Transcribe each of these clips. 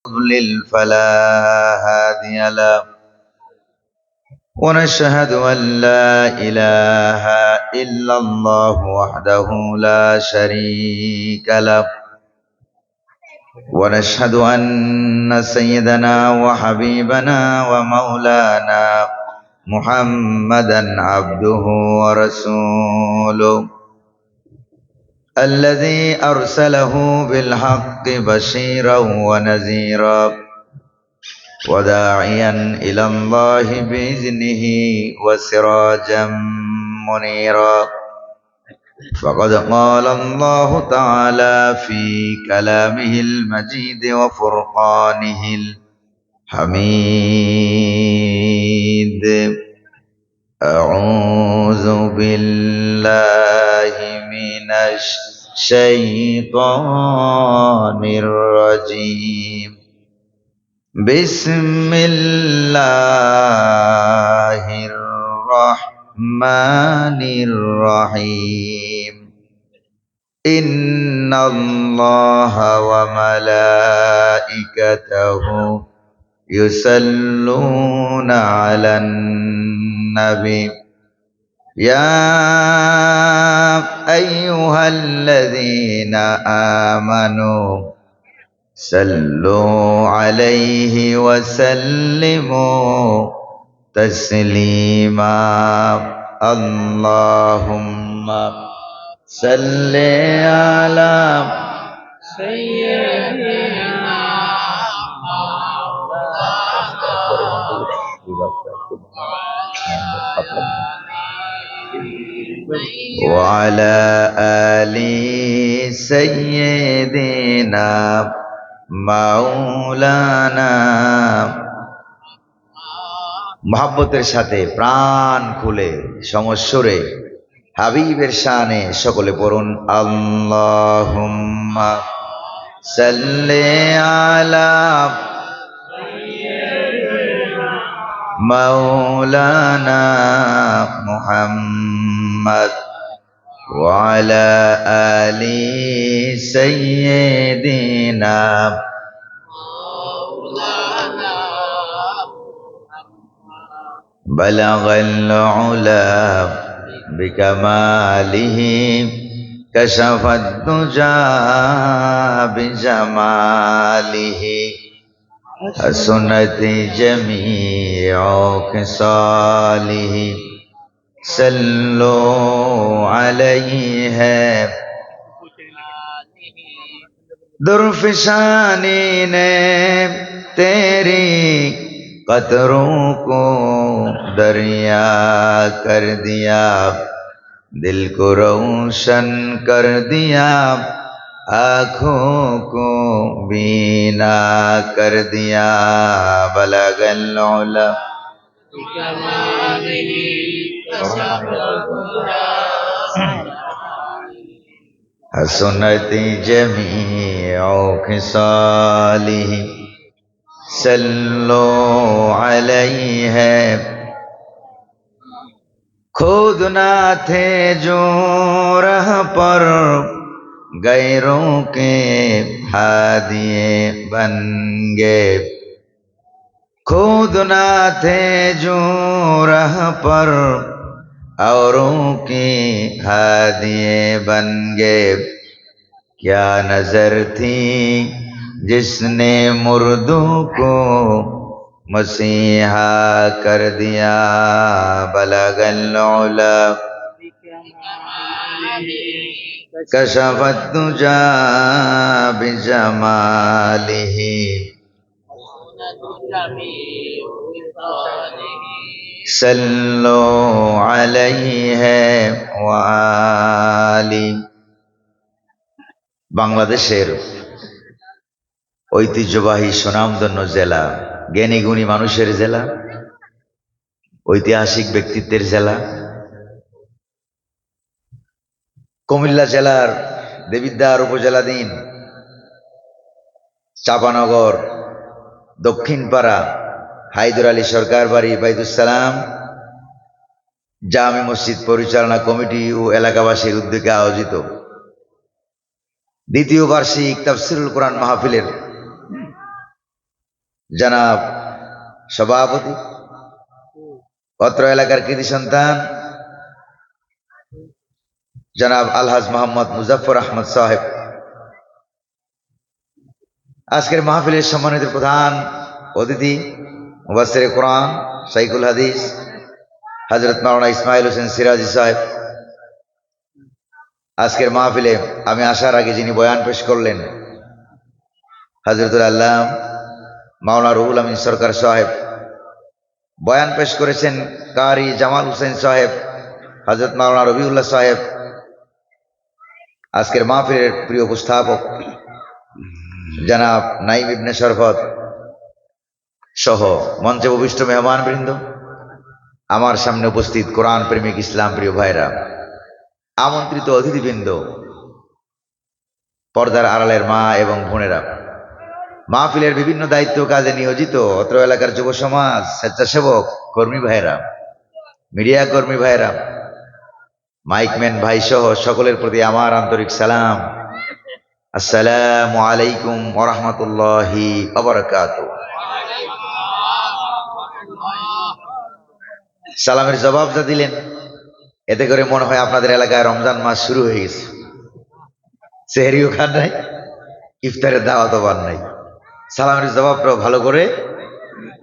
يضلل فلا هادي له ونشهد أن لا إله إلا الله وحده لا شريك له ونشهد أن سيدنا وحبيبنا ومولانا محمدا عبده ورسوله الذي أرسله بالحق بشيرا ونذيرا وداعيا إلى الله بإذنه وسراجا منيرا فقد قال الله تعالى في كلامه المجيد وفرقانه الحميد أعوذ بالله من الشيطان الرجيم بسم الله الرحمن الرحيم إن الله وملائكته يصلون على النبي يا أيها الذين آمنوا صلوا عليه وسلموا تسليما اللهم صل على سيدنا وعلى آل سيدنا মাওলানা মহব্বতের সাথে প্রাণ খুলে সমস্বরে হাবিবের শানে সকলে পড়ুন আল্লাহুম্মা সাল্লি আলা মাওলানা মুহাম্মদ وعلى آل سيدنا بلغ العلا بكماله كشف الدجى بجماله حسنت جميع خصاله सल्लो अलैहि है दुर्फिशानी ने तेरी कतरों को दरिया कर दिया दिल को रोशन कर दिया आँखों को बीना कर दिया बलगल उला حسنت جميع خصاله صلوا عليه खुद ना थे जो राह पर गैरों के हादिए बन गए खुद ना थे जो राह पर औरों की हादिए बन गए क्या नजर थी जिसने मुर्दों को मसीहा कर दिया बलगल उला कशफत दुजा बिजमालिही सल्लो अलैहि वाली বাংলাদেশের ঐতিহ্যবাহী সুনামধন্য জেলা জ্ঞানী গুণী মানুষের জেলা ঐতিহাসিক ব্যক্তিত্বের জেলা কুমিল্লা জেলার দেবিদ্বার উপজেলাধীন চাপানগর দক্ষিণপাড়া হায়দর আলী সরকার বাড়ি বাইতুস সালাম জামে মসজিদ পরিচালনা কমিটি ও এলাকাবাসীর উদ্যোগে আয়োজিত দ্বিতীয় বার্ষিক তাফসিরুল কোরআন মাহফিলের জনাব সভাপতি, অত্র এলাকার কৃতি সন্তান জনাব আলহাজ মোহাম্মদ মুজাফফর আহমদ সাহেব, আজকের মাহফিলের সম্মানিত প্রধান অতিথি মুফাসসিরে কোরআন শাইখুল হাদিস হযরত মাওলানা ইসমাইল হোসেন সিরাজি সাহেব, আজকের মাহফিলে আমি আসার আগে যিনি বয়ান পেশ করলেন হযরতুল আল্লাম মাওলানা রুহুল আমিন সরকার সাহেব, বয়ান পেশ করেছেন কারি জামাল হোসেন সাহেব, হযরত মাওলানা রবিউল্লাহ সাহেব, আজকের মাহফিলের প্রিয় উপস্থাপক জনাব নাইম ইবনে শরফত সহ মঞ্চে উপবিষ্ট মেহমানবৃন্দ, আমার সামনে উপস্থিত কোরআন প্রেমিক ইসলাম প্রিয় ভাইরা, আমন্ত্রিত অতিথিবৃন্দ, পর্দার আড়ালের মা এবং বোনেরা, মাহফিলের বিভিন্ন দায়িত্ব কাজে নিয়োজিত অত্র এলাকার যুব সমাজ, স্বেচ্ছাসেবক কর্মী ভাইরা, মিডিয়া কর্মী ভাইরা, মাইকম্যান ভাই সহ সকলের প্রতি আমার আন্তরিক সালাম। আসসালামু আলাইকুম ওয়া রাহমাতুল্লাহি ওয়া বারাকাতুহু। সালামের জবাব যা দিলেন, এতে করে মনে হয় আপনাদের এলাকায় রমজান মাস শুরু হয়ে গেছে। সেহরিও খান নাই, ইফতারের দাওয়াতও পান নাই, সালামের জবাবটাও ভালো করে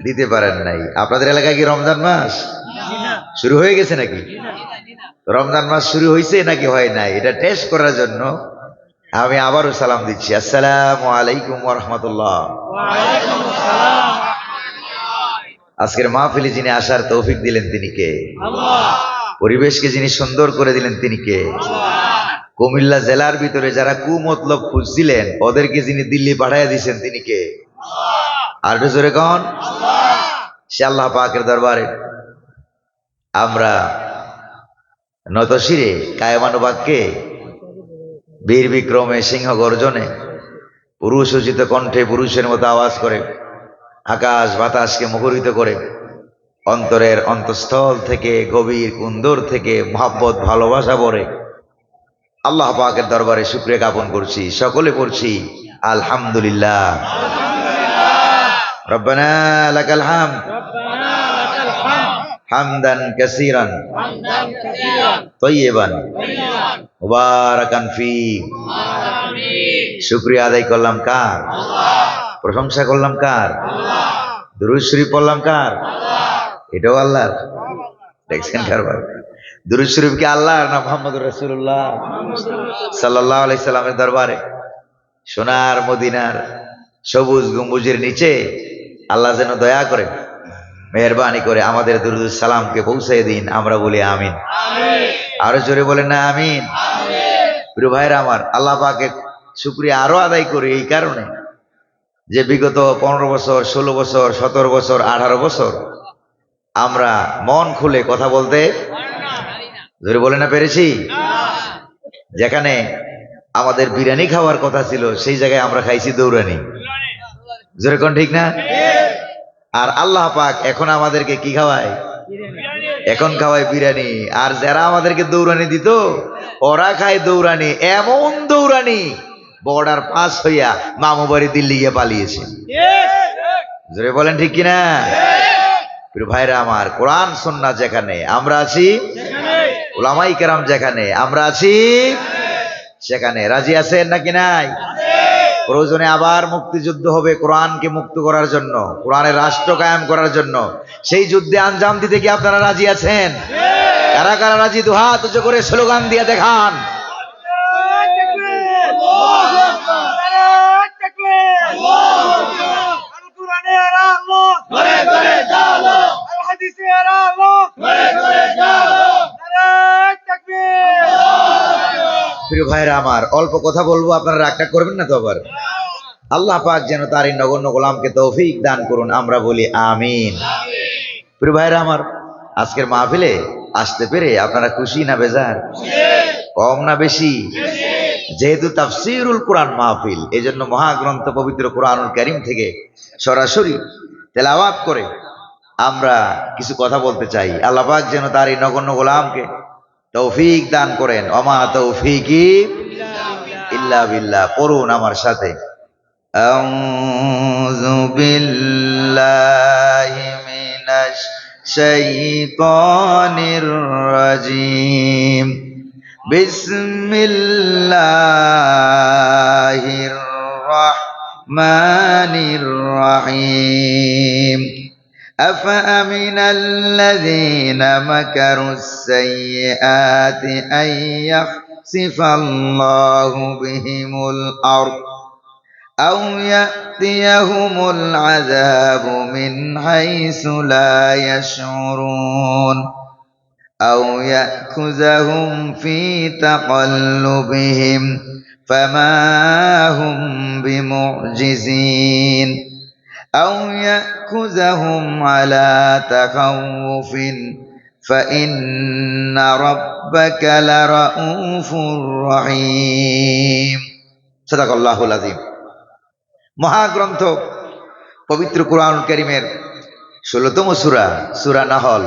দিতে পারেন নাই। আপনাদের এলাকায় কি রমজান মাস শুরু হয়ে গেছে নাকি? রমজান মাস শুরু হয়েছে নাকি হয় নাই, এটা টেস্ট করার জন্য আমি আবারও সালাম দিচ্ছি। আসসালামু আলাইকুম ওয়া রাহমাতুল্লাহ। আজকের মাহফিলে যিনি আসার তৌফিক দিলেন তিনি কে? পরিবেশকে যিনি সুন্দর করে দিলেন তিনি কে? কুমিল্লা জেলার ভিতরে যারা কুমতলব খুঁজছিলেন ওদেরকে যিনি দিল্লি পাঠাইয়া দিয়েছেন তিনি কে? আর জোরে কন। সে আল্লাহ পাকের দরবারে আমরা নতশিরে কায়মানুবাক্যে বীর বিক্রমে সিংহ গর্জনে পুরুষ উচিত কণ্ঠে পুরুষের মতো আওয়াজ করে আকাশ বাতাসকে মুখরিত করে অন্তরের অন্তঃস্থল থেকে গভীর কুন্দর থেকে মহব্বত ভালোবাসা ভরে আল্লাহ পাকের দরবারে শুকরিয়া জ্ঞাপন করছি। সকলে পড়ছি আলহামদুলিল্লাহ। রব্বানা লাকাল হামদ হামদান কাসীরান তাইয়িবান মুবারাকান ফি। শুকরিয়া আদায় করলাম কার? প্রশংসা করলাম কার? দুরূদ শরীফ পড়লাম কার? এটাও আল্লাহর। দেখছেন কারবার? দুরূদ শরীফ কি আল্লাহর না মুহাম্মদুর রাসূলুল্লাহ সাল্লাল্লাহু আলাইহি সাল্লামের দরবারে সোনার মদিনার সবুজ গম্বুজের নিচে আল্লাহ যেন দয়া করে মেহেরবানি করে আমাদের দুরূদ সালামকে পৌঁছে দিন। আমরা বলি আমিন। আরো জোরে বলেন না আমিন। প্রিয় ভাইরা আমার, আল্লাহ পাকের শুকরিয়া আরো আদায় করি এই কারণে যে বিগত 15 বছর, 16 বছর, 17 বছর, 18 বছর আমরা মন খুলে কথা বলতে জোরে বলে না পেরেছি। যেখানে আমাদের বিরিয়ানি খাওয়ার কথা ছিল সেই জায়গায় আমরা খাইছি দৌড়ানি। জোরে কোন ঠিক না? আর আল্লাহ পাক এখন আমাদেরকে কি খাওয়ায়? এখন খাওয়ায় বিরিয়ানি। আর যারা আমাদেরকে দৌড়ানি দিত ওরা খায় দৌড়ানি, এমন দৌড়ানি বর্ডার পাস হইয়া মামু বাড়ি দিল্লি গিয়ে পালিয়েছে। জোরে বলেন ঠিক কিনা? প্রিয় ভাইরা আমার, কোরআন সুন্নাহ যেখানে আমরা আছি, উলামাই কেরাম যেখানে আমরা আছি, সেখানে রাজি আছেন নাকি নাই? প্রয়োজনে আবার মুক্তিযুদ্ধ হবে কোরআনকে মুক্ত করার জন্য, কোরআনের রাষ্ট্র কায়েম করার জন্য। সেই যুদ্ধে আঞ্জাম দিতে কি আপনারা রাজি আছেন? কারা কারা রাজি? দুহাত উঁচু করে স্লোগান দিয়ে দেখান। প্রিয় ভাইরা আমার, অল্প কথা বলবো, আপনারা রাগটা করবেন না তো আবার? আল্লাহ পাক যেন তার এই নগণ্য গোলামকে তৌফিক দান করুন। আমরা বলি আমিন। প্রিয় ভাইরা আমার, আজকের মাহফিলে আসতে পেরে আপনারা খুশি না বেজার? কম না বেশি? যেহেতু তাফসীরুল কোরআন মাহফিল, এই জন্য মহাগ্রন্থ পবিত্র কোরআনুল কারীম থেকে সরাসরি তেলাওয়াত করে আমরা কিছু কথা বলতে চাই। আল্লাহ পাক যেন তার এই নগণ্য গোলামকে তৌফিক দান করেন। ওমা তৌফিকি ইল্লা বিল্লাহ। পড়ুন আমার সাথে, আউযু বিল্লাহ শাইতানির রাজিম। বিসমিল্লাহির রাহমানির রাহিম। أفأمن الذين مكروا السيئات أن يخسف الله بهم الأرض أو يأتيهم العذاب من حيث لا يشعرون أو يأخذهم في تقلبهم فما هم بمعجزين أو يأخذهم على تخوف فإن ربك لرؤوف رحيم। صدق الله العظيم। মহাগ্রন্থ পবিত্র কুরআন কারীমের ১৬তম সূরা, সূরা নাহল।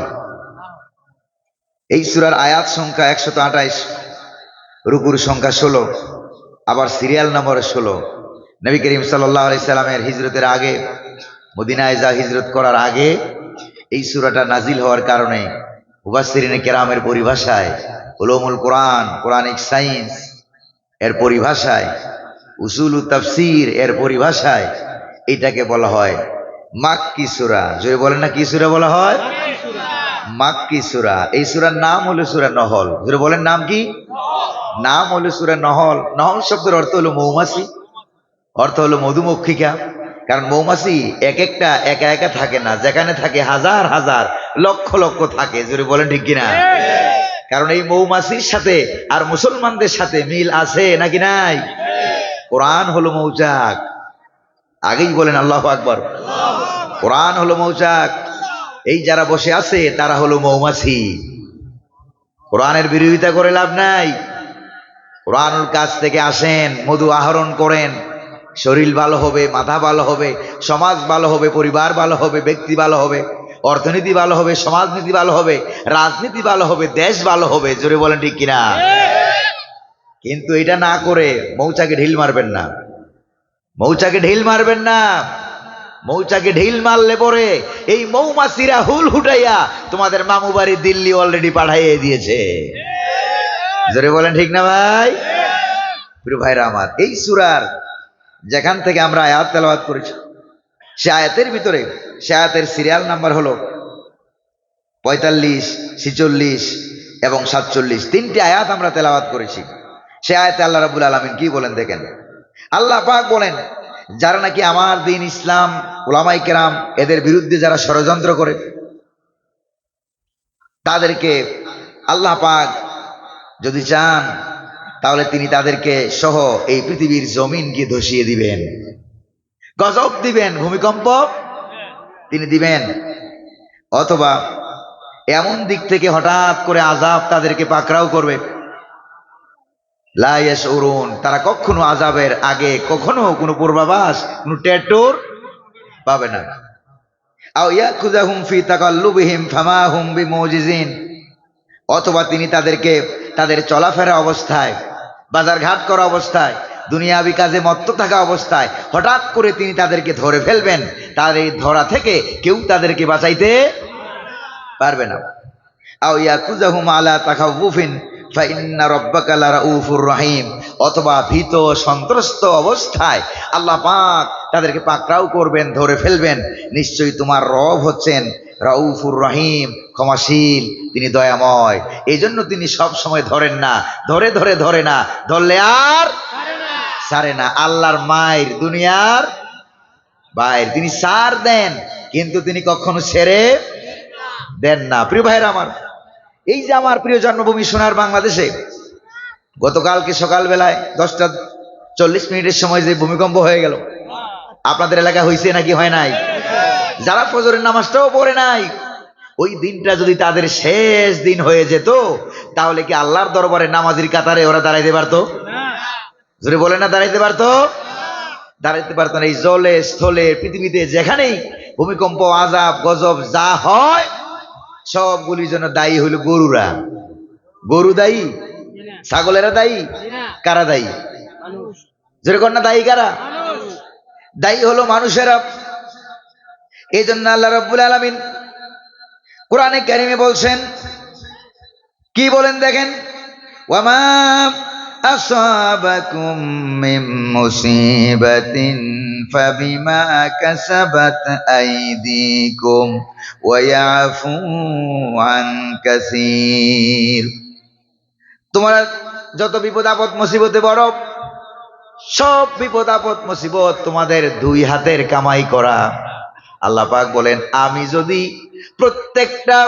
এই সূরার আয়াত সংখ্যা ১২৮, রুকুর সংখ্যা ১৬, আবার সিরিয়াল নম্বর ১৬। নবী করিম সাল্লাল্লাহু আলাইহি সাল্লামের হিজরতের আগে, মদিনায় যা হিজরত করার আগে এই সূরাটা নাজিল হওয়ার কারণে মুফাসসিরিনে কেরামের পরিভাষায়, উলুমুল কোরআন, কোরআনিক সায়েন্স এর পরিভাষায়, উসুলু তাফসীর এর পরিভাষায় এটাকে বলা হয় মাক্কি সূরা। জোরে বলেন না কি সূরা বলা হয়? মাক্কি সূরা। এই সূরার নাম হলো সূরা নহল। জোরে বলেন নাম কি? নাম হলো সূরা নহল। নহল শব্দের অর্থ হলো মৌমাছি, অর্থ হলো মধুমক্ষিকা। কারণ মৌমাছি এক একটা একা একা থাকে না, যেখানে থাকে হাজার হাজার লক্ষ লক্ষ থাকে। জোরে বলেন ঠিক কিনা? কারণ এই মৌমাছির সাথে আর মুসলমানদের সাথে মিল আছে নাকি নাই? কোরআন হলো মৌচাক। আগেই বলেন আল্লাহু আকবার। কোরআন হলো মৌচাক। এই যারা বসে আছে তারা হলো মৌমাছি। কোরআনের বিরোধিতা করে লাভ নাই। কোরআনুল কাছ থেকে আসেন, মধু আহরণ করেন, শরীর ভালো হবে, মাথা ভালো হবে, সমাজ ভালো হবে, পরিবার ভালো হবে, ব্যক্তি ভালো হবে, অর্থনীতি ভালো হবে, সমাজনীতি ভালো হবে, রাজনীতি ভালো হবে, দেশ ভালো হবে। জোরে বলেন ঠিক কিনা? কিন্তু এটা না করে মৌচাকে ঢিল মারবেন না, মৌচাকে ঢিল মারবেন না। মৌচাকে ঢিল মারলে পরে এই মৌমাছিরা হুল হুটাইয়া তোমাদের মামু বাড়ি দিল্লি অলরেডি পাঠাইয়ে দিয়েছে। জোরে বলেন ঠিক না ভাই? প্রিয় ভাইরা আমার, এই সূরার যেখান থেকে আমরা আয়াত তেলাওয়াত করেছি, সে আয়াতের ভিতরে, সে আয়াতের সিরিয়াল নাম্বার হলো ৪৫, ৪৬ এবং ৪৭। তিনটি আয়াত আমরা তেলাওয়াত করেছি। সে আয়াতে আল্লাহ রাব্বুল আলামিন কি বলেন দেখেন। আল্লাহ পাক বলেন, যারা নাকি আমার দ্বীন ইসলাম, উলামায়ে কেরাম এদের বিরুদ্ধে যারা ষড়যন্ত্র করে, তাদেরকে আল্লাহ পাক যদি চান তাহলে তিনি তাদেরকে সহ এই পৃথিবীর জমিনকে ধসিয়ে দিবেন, গজব দিবেন, ভূমিকম্প তিনি দিবেন, অথবা এমন দিক থেকে হঠাৎ করে আযাব তাদেরকে পাকড়াও করবে। লা ইয়াশউরুন, তারা কখনো আযাবের আগে কখনো কোনো পূর্বাভাস, কোনো টেটর পাবে না। আও ইয়াকুযাহুম ফি তাকাল্লুবিহিম ফামা হুম বিমুজিজিন, অথবা তিনি তাদেরকে তাদের চলাফেরা অবস্থায়, বাজার ঘাট করা অবস্থায়, দুনিয়াবি কাজে মত্ত থাকা অবস্থায় হঠাৎ করে তিনি তাদেরকে ধরে ফেলবেন। তার এই ধরা থেকে কেউ তাদেরকে বাঁচাইতে পারবে না। আও ইয়াকুযাহুম আলা তাখাউফিন ফাইন্না রাব্বাকা লারাউফুর রহিম, অথবা ভীত সন্ত্রস্ত অবস্থায় আল্লাহ পাক তাদেরকে পাকড়াও করবেন, ধরে ফেলবেন। নিশ্চয়ই তোমার রব হচ্ছেন রাউফুর রহিম, ক্ষমাশীল, তিনি দয়াময়। এই জন্য তিনি সব সময় ধরেন না, ধরে ধরে ধরে না, ধরলে আর ছাড়ে না। আল্লাহর মায়ের দুনিয়ার বাইর, তিনি ছাড় দেন কিন্তু তিনি কখনো ছেড়ে দেন না। প্রিয় ভাইরা আমার, এই যে আমার প্রিয় জন্মভূমি সোনার বাংলাদেশে গতকালকে সকালবেলায় 10:40 সময় যে ভূমিকম্প হয়ে গেল, আপনাদের এলাকা হয়েছে নাকি হয় নাই? যারা ফজরের নামাজটাও পড়ে নাই, ওই দিনটা যদি তাদের শেষ দিন হয়ে যেত তাহলে কি আল্লাহর দরবারে নামাজির কাতারে ওরা দাঁড়াইতে পারতো? জোরে বলে না, দাঁড়াইতে পারতো? দাঁড়াইতে পারতো না। এই জলে স্থলে পৃথিবীতে যেখানেই ভূমিকম্প, আযাব, গজব যা হয় সবগুলির জন্য দায়ী হইল গরুরা। গরু দায়ী? ছাগলেরা দায়ী? কারা দায়ী? জোরে কর না, দায়ী কারা? দায়ী হলো মানুষেরা। এই জন্য আল্লাহ রাব্বুল আলামিন কোরআনে কারিমে বলছেন, কি বলেন দেখেন, ওয়ামা আসাবাকুম মিন মুসিবাতিন ফাবিমা কাসাবাত আইদিকুম ওয়া ইয়াফু আন কাসীর। তোমরা যত বিপদ আপদ মুসিবতে বড়, সব বিপদ আপদ মুসিবত তোমাদের দুই হাতের কামাই করা। আল্লাহ পাক বলেন, আমি যদি প্রত্যেকটা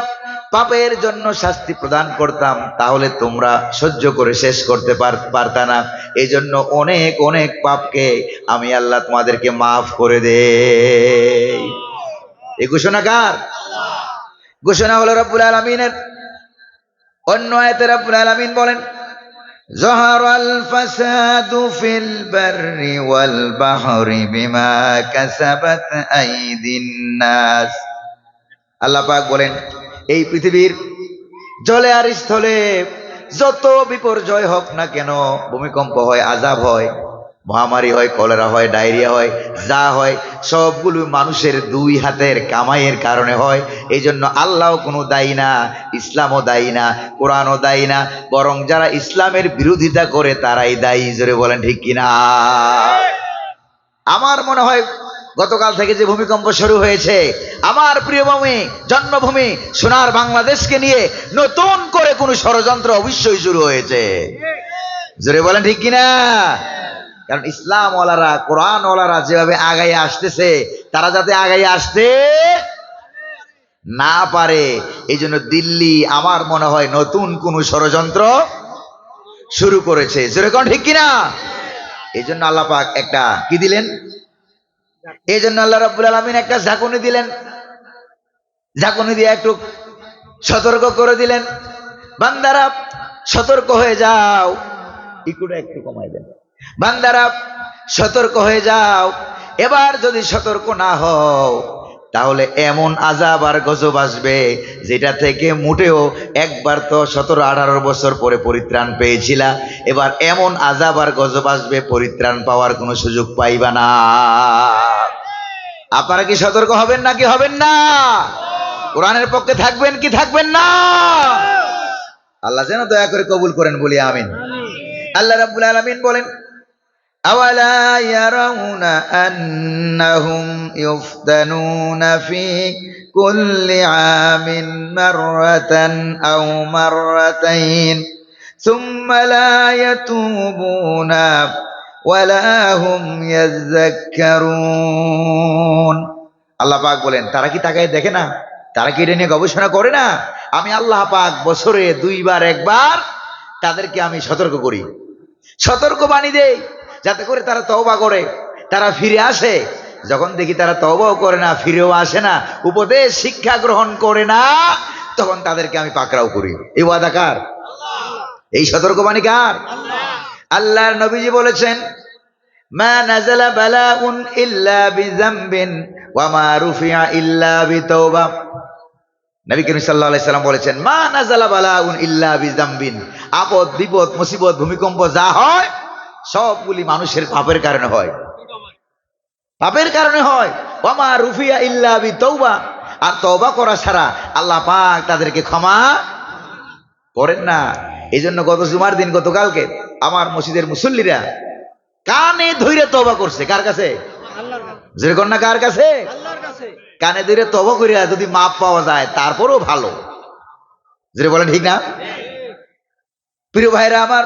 পাপের জন্য শাস্তি প্রদান করতাম তাহলে তোমরা সহ্য করে শেষ করতে পারতা না। এই জন্য অনেক অনেক পাপকে আমি আল্লাহ তোমাদেরকে মাফ করে দেই। এই ঘোষণা কার? ঘোষণা হলো রব্বুল আলামিনের। অন্য আয়াতে রব্বুল আলামিন বলেন, যহারাল ফাসাদু ফিল বাররি ওয়াল বাহরি বিমা কাসাবাত আইদিন নাস। আল্লাহ পাক বলেন, এই পৃথিবীর জলে আর স্থলে যত বিপর্যয় হোক না কেন, ভূমিকম্প হয়, আযাব হয়, মহামারী হয়, কলেরা হয়, ডায়রিয়া হয়, যা হয় সবগুলো মানুষের দুই হাতের কামাইয়ের কারণে হয়। এই জন্য আল্লাহও কোনো দায়ী না, ইসলামও দায়ী না, কোরআনও দায়ী না, বরং যারা ইসলামের বিরোধিতা করে তারাই দায়ী। জোরে বলেন ঠিক কিনা? আমার মনে হয় গতকাল থেকে যে ভূমিকম্প শুরু হয়েছে, আমার প্রিয় ভূমি, জন্মভূমি সোনার বাংলাদেশকে নিয়ে নতুন করে কোন ষড়যন্ত্র অবশ্যই শুরু হয়েছে। জোরে বলেন ঠিক কিনা? কারণ ইসলাম ওয়ালারা, কোরআন ওয়ালারা যেভাবে আগাই আসতেছে, তারা যাতে আগাই আসতে না পারে, এই জন্য দিল্লি আমার মনে হয় নতুন কোন ষড়যন্ত্র শুরু করেছে। জোরে কোন ঠিক কিনা? এই জন্য আল্লাহ পাক একটা কি দিলেন? এই জন্য আল্লাহ রাব্বুল আলামিন একটা ঝাঁকুনি দিলেন। ঝাঁকুনি দিয়ে একটু সতর্ক করে দিলেন, বান্দারা সতর্ক হয়ে যাও। ইকুটা একটু কমাই দেন। বান্দারা সতর্ক হয়ে যাও, এবার যদি সতর্ক না হও তাহলে এমন আযাব আর গজব আসবে যেটা থেকে মোটেও একবার তো 17-18 বছর পরে পরিত্রাণ পেয়েছিলা, এবার এমন আযাব আর গজব আসবে পরিত্রাণ পাওয়ার কোনো সুযোগ পাইবা না। আপনারা কি সতর্ক হবেন নাকি হবেন না? কোরআনের পক্ষে থাকবেন কি থাকবেন না? আল্লাহ যেন দয়া করে কবুল করেন, বলি আমিন। আল্লাহ রাব্বুল আলামিন বলেন, আওয়ালা ইয়ারাউনা আন্নাহুম ইফতানুনা ফি কুল্লি আমিন মাররাতান আও মাররাতাইন সুম্মা লা ইয়াতুবুনা ওয়ালা হুম ইয়াযাক্কারুন। আল্লাহ পাক বলেন, তারা কি তাকায় দেখে না? তারা কি এটা নিয়ে গবেষণা করে না? আমি আল্লাহ পাক বছরে 2 বার 1 বার তাদেরকে আমি সতর্ক করি, সতর্ক বাণী দেই, যাতে করে তারা তওবা করে, তারা ফিরে আসে। যখন দেখি তারা তওবাও করে না, ফিরেও আসে না, উপদেশ শিক্ষা গ্রহণ করে না, তখন তাদেরকে আমি পাকড়াও করি। এই ওয়াদা কার? এই সতর্ক বাণী কার? আল্লাহর নবীজি বলেছেন, মা নাযালা বালাউন ইল্লা বিযামবিন ওয়া মা রুফিআ ইল্লা বিতাওবা। নবী করিম সাল্লাল্লাহু আলাইহি সাল্লাম বলেছেন, মা নাযালা বালাউন ইল্লা বিযামবিন। আপদ বিপদ মুসিবত ভূমিকম্প যা হয় সবগুলি মানুষের পাপের কারণে হয়, পাপের কারণে হয়। ওয়া মা রুফিআ ইল্লা বিতাওবা, আর তওবা করা ছাড়া আল্লাহ পাক তাদেরকে ক্ষমা করেন না। এই জন্য গত জুমার দিন, গতকালকে আমার মসজিদের মুসল্লিরা কানে ধইরে তওবা করছে। কার কাছে? আল্লাহর কাছে। যেরকম না, কার কাছে? আল্লাহর কাছে। কানে ধইরে তওবা কইরা যদি মাপ পাওয়া যায় তারপরও ভালো। যেটা বলেন ঠিক না? প্রিয় ভাইরা আমার,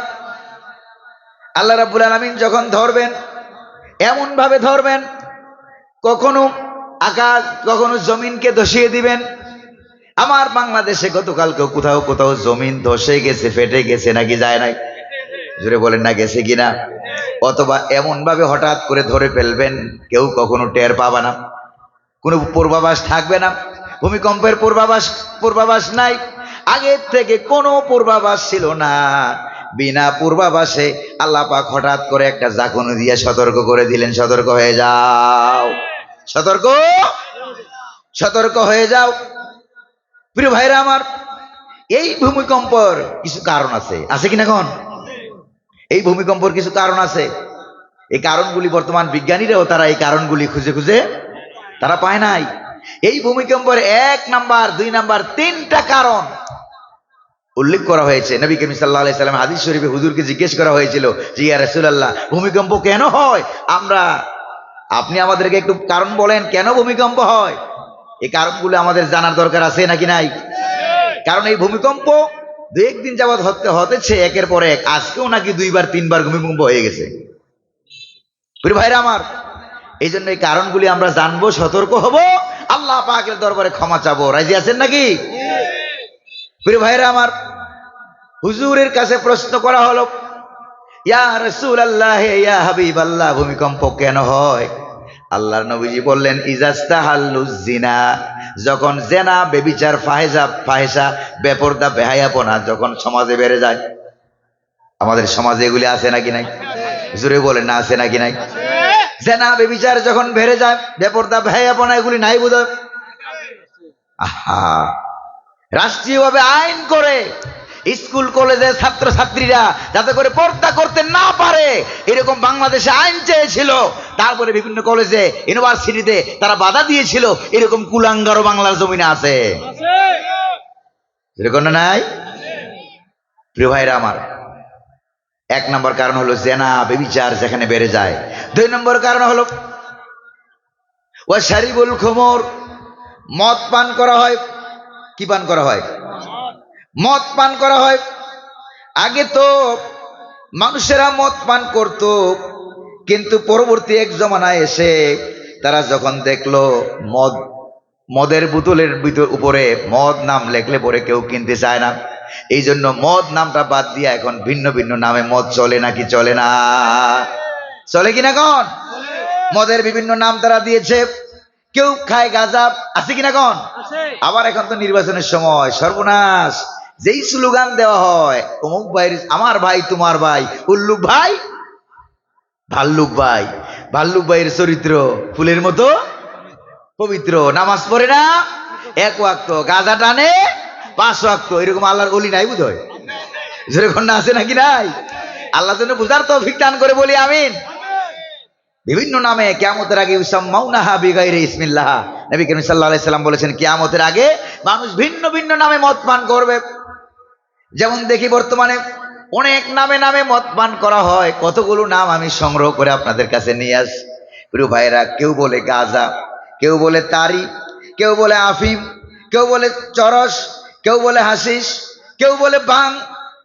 আল্লাহ রাব্বুল আলামিন যখন ধরবেন এমন ভাবে ধরবেন, কখনো আকাশ কখনো জমিনকে ধসিয়ে দিবেন। আমার বাংলাদেশে গতকালকে কোথাও কোথাও জমিন ধসে গেছে, ফেটে গেছে, নাকি যায় নাই? জোরে বলেন না, গেছে কিনা? অথবা এমন ভাবে হঠাৎ করে ধরে ফেলবেন, কেউ কখনো টের পাবে না, কোনো পূর্বাভাস থাকবে না। ভূমিকম্পের পূর্বাভাস নাই, আগের থেকে কোনো পূর্বাভাস ছিল না। বিনা পূর্বাভাসে আল্লাহ পাক হঠাৎ করে একটা ঝাঁকুনি দিয়ে সতর্ক করে দিলেন, সতর্ক হয়ে যাও, সতর্ক, সতর্ক হয়ে যাও। প্রিয় ভাইরা আমার, এই ভূমিকম্পর কিছু কারণ আছে, আছে কিনা? কোন এই ভূমিকম্পর কিছু কারণ আছে। এই কারণগুলি বর্তমান বিজ্ঞানীরাও তারা এই কারণগুলি খুঁজে খুঁজে তারা পায় নাই। এই ভূমিকম্পের 1 নাম্বার 2 নাম্বার 3টা কারণ উল্লেখ করা হয়েছে। নবী করিম সাল্লাল্লাহু আলাইহি সাল্লাম হাদিস শরীফে হুজুরকে জিজ্ঞেস করা হয়েছিল যে ইয়া রাসূলুল্লাহ ভূমিকম্প কেন হয়, আপনি আমাদেরকে একটু কারণ বলেন কেন ভূমিকম্প হয়। এই কারণগুলো আমাদের জানার দরকার আছে নাকি নাই? কারণ এই ভূমিকম্প 2-1 দিন যাবৎ হতেছে একের পর এক, আজকেও নাকি 2বার 3বার ভূমিকম্প হয়ে গেছে। প্রিয় ভাইরা আমার, এই জন্য এই কারণগুলি আমরা জানবো, সতর্ক হব, আল্লাহ পাকের দরবারে ক্ষমা চাবো। রাজি আছেন নাকি? প্রিয় ভাইরা আমার, হুজুরের কাছে প্রশ্ন করা হলো, ইয়া রাসূলুল্লাহ, ইয়া হাবিবাল্লাহ, ভূমিকম্প কেন হয়? আল্লাহর নবীজি বললেন, ইজাস্তাহাল্লুজ জিনা, যখন জেনা, বেবিচার, ফাহেসা, বেপরদা, বেহায়াপনা যখন সমাজে বেড়ে যায়। আমাদের সমাজে এগুলি আছে নাকি নাই? জোরে বলেন না, আছে নাকি নাই? জেনা বেবিচার যখন বেড়ে যায়, বেপরদা বেহায়াপনা এগুলি নাই বোধহয়। আহা, রাষ্ট্রীয়ভাবে আইন করে স্কুল কলেজের ছাত্রছাত্রীরা যাতে করে পর্দা করতে না পারে এরকম বাংলাদেশে আইন চেয়েছিল। তারপরে বিভিন্ন কলেজে, ইউনিভার্সিটিতে তারা বাধা দিয়েছিল। এরকম কুলাঙ্গারও বাংলার জমিনে আছে, এরকম নাই? প্রিয় ভাইরা আমার, 1 নম্বর কারণ হলো জেনা বেবিচার যেখানে বেড়ে যায়। 2 নম্বর কারণ হলো ওয়া শারিবুল খুমর, মদ পান করা হয়। কি পান করা হয়? মদ পান করা হয়। আগে তো মানুষেরা মদ পান করত, কিন্তু পরবর্তী এক জমানায় এসে তারা যখন দেখলো মদের বোতলের উপরে মদ নাম লেখলে পরে কেউ কিনতে চায় না, এই জন্য মদ নামটা বাদ দিয়ে এখন ভিন্ন ভিন্ন নামে মদ চলে। নাকি চলে না? চলে কিনা কন? মদের বিভিন্ন নাম তারা দিয়েছে। কেউ খায় গাঁজা, আছে কিনা কন? আবার এখন তো নির্বাচনের সময়, সর্বনাশ, যেই স্লোগান দেওয়া হয়, অমুক ভাই আমার ভাই তোমার ভাই, উল্লুক ভাই ভাল্লুক ভাই। ভাল্লুক ভাইয়ের চরিত্র ফুলের মতো পবিত্র, নামাজ পড়ে না 1 ওয়াক্ত, গাঁজা টানে 5 ওয়াক্ত। এরকম আল্লাহর ওলি নাই বোধহয়, যেরকম না আছে নাকি নাই? আল্লাহ যেন বুঝার তৌফিক দান করে বলি আমিন। বিভিন্ন নামে কিয়ামতের আগে ইউসাম্মাউনাহা বিগাইরি ইসমিল্লাহ, নবী করিম সাল্লাল্লাহু আলাইহি সাল্লাম বলেছেন কিয়ামতের আগে মানুষ ভিন্ন ভিন্ন নামে মদ পান করবে। যেমন দেখি বর্তমানে অনেক নামে নামে মদ পান করা হয়। কতগুলো নাম আমি সংগ্রহ করে আপনাদের কাছে নিয়ে আসি। প্রিয় ভাইরা, কেউ বলে গাঁজা, কেউ বলে তারি, কেউ বলে আফিম, কেউ বলে চরস, কেউ বলে হাসিস, কেউ বলে বাং,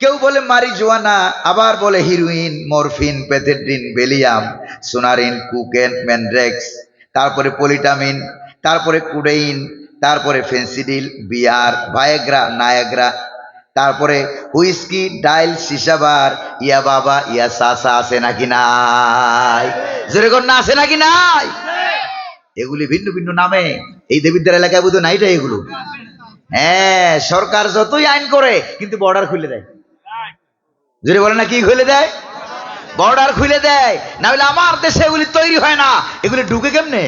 কেউ বলে মারিজুয়ানা, আবার বলে হিরোইন, মরফিন, পেথেড্রিন, বেলিয়াম, সোনারিন, কুকেন, ম্যান্ড্রেক্স, তারপরে পলিটামিন, তারপরে কুডেইন, তারপরে ফেন্সিডিল, বিয়ার, ভায়াগ্রা, নায়াগ্রা, তারপরে হুইস্কি, ডাইল, সিসাবার, ইয়া বাবা, ইয়া সাসা, আছে নাকি নাই? যেরকম না আছে নাকি নাই? এগুলি ভিন্ন ভিন্ন নামে এই দেবিদ্বার এলাকায় বুঝো নাইটা এগুলো। হ্যাঁ, সরকার যতই আইন করে কিন্তু বর্ডার খুলে দেয়। যদি বলে না, কি খুলে দেয়? বর্ডার খুলে দেয়। না হলে আমার দেশে এগুলি তৈরি হয় না। এগুলি ঢুকে কেমনে?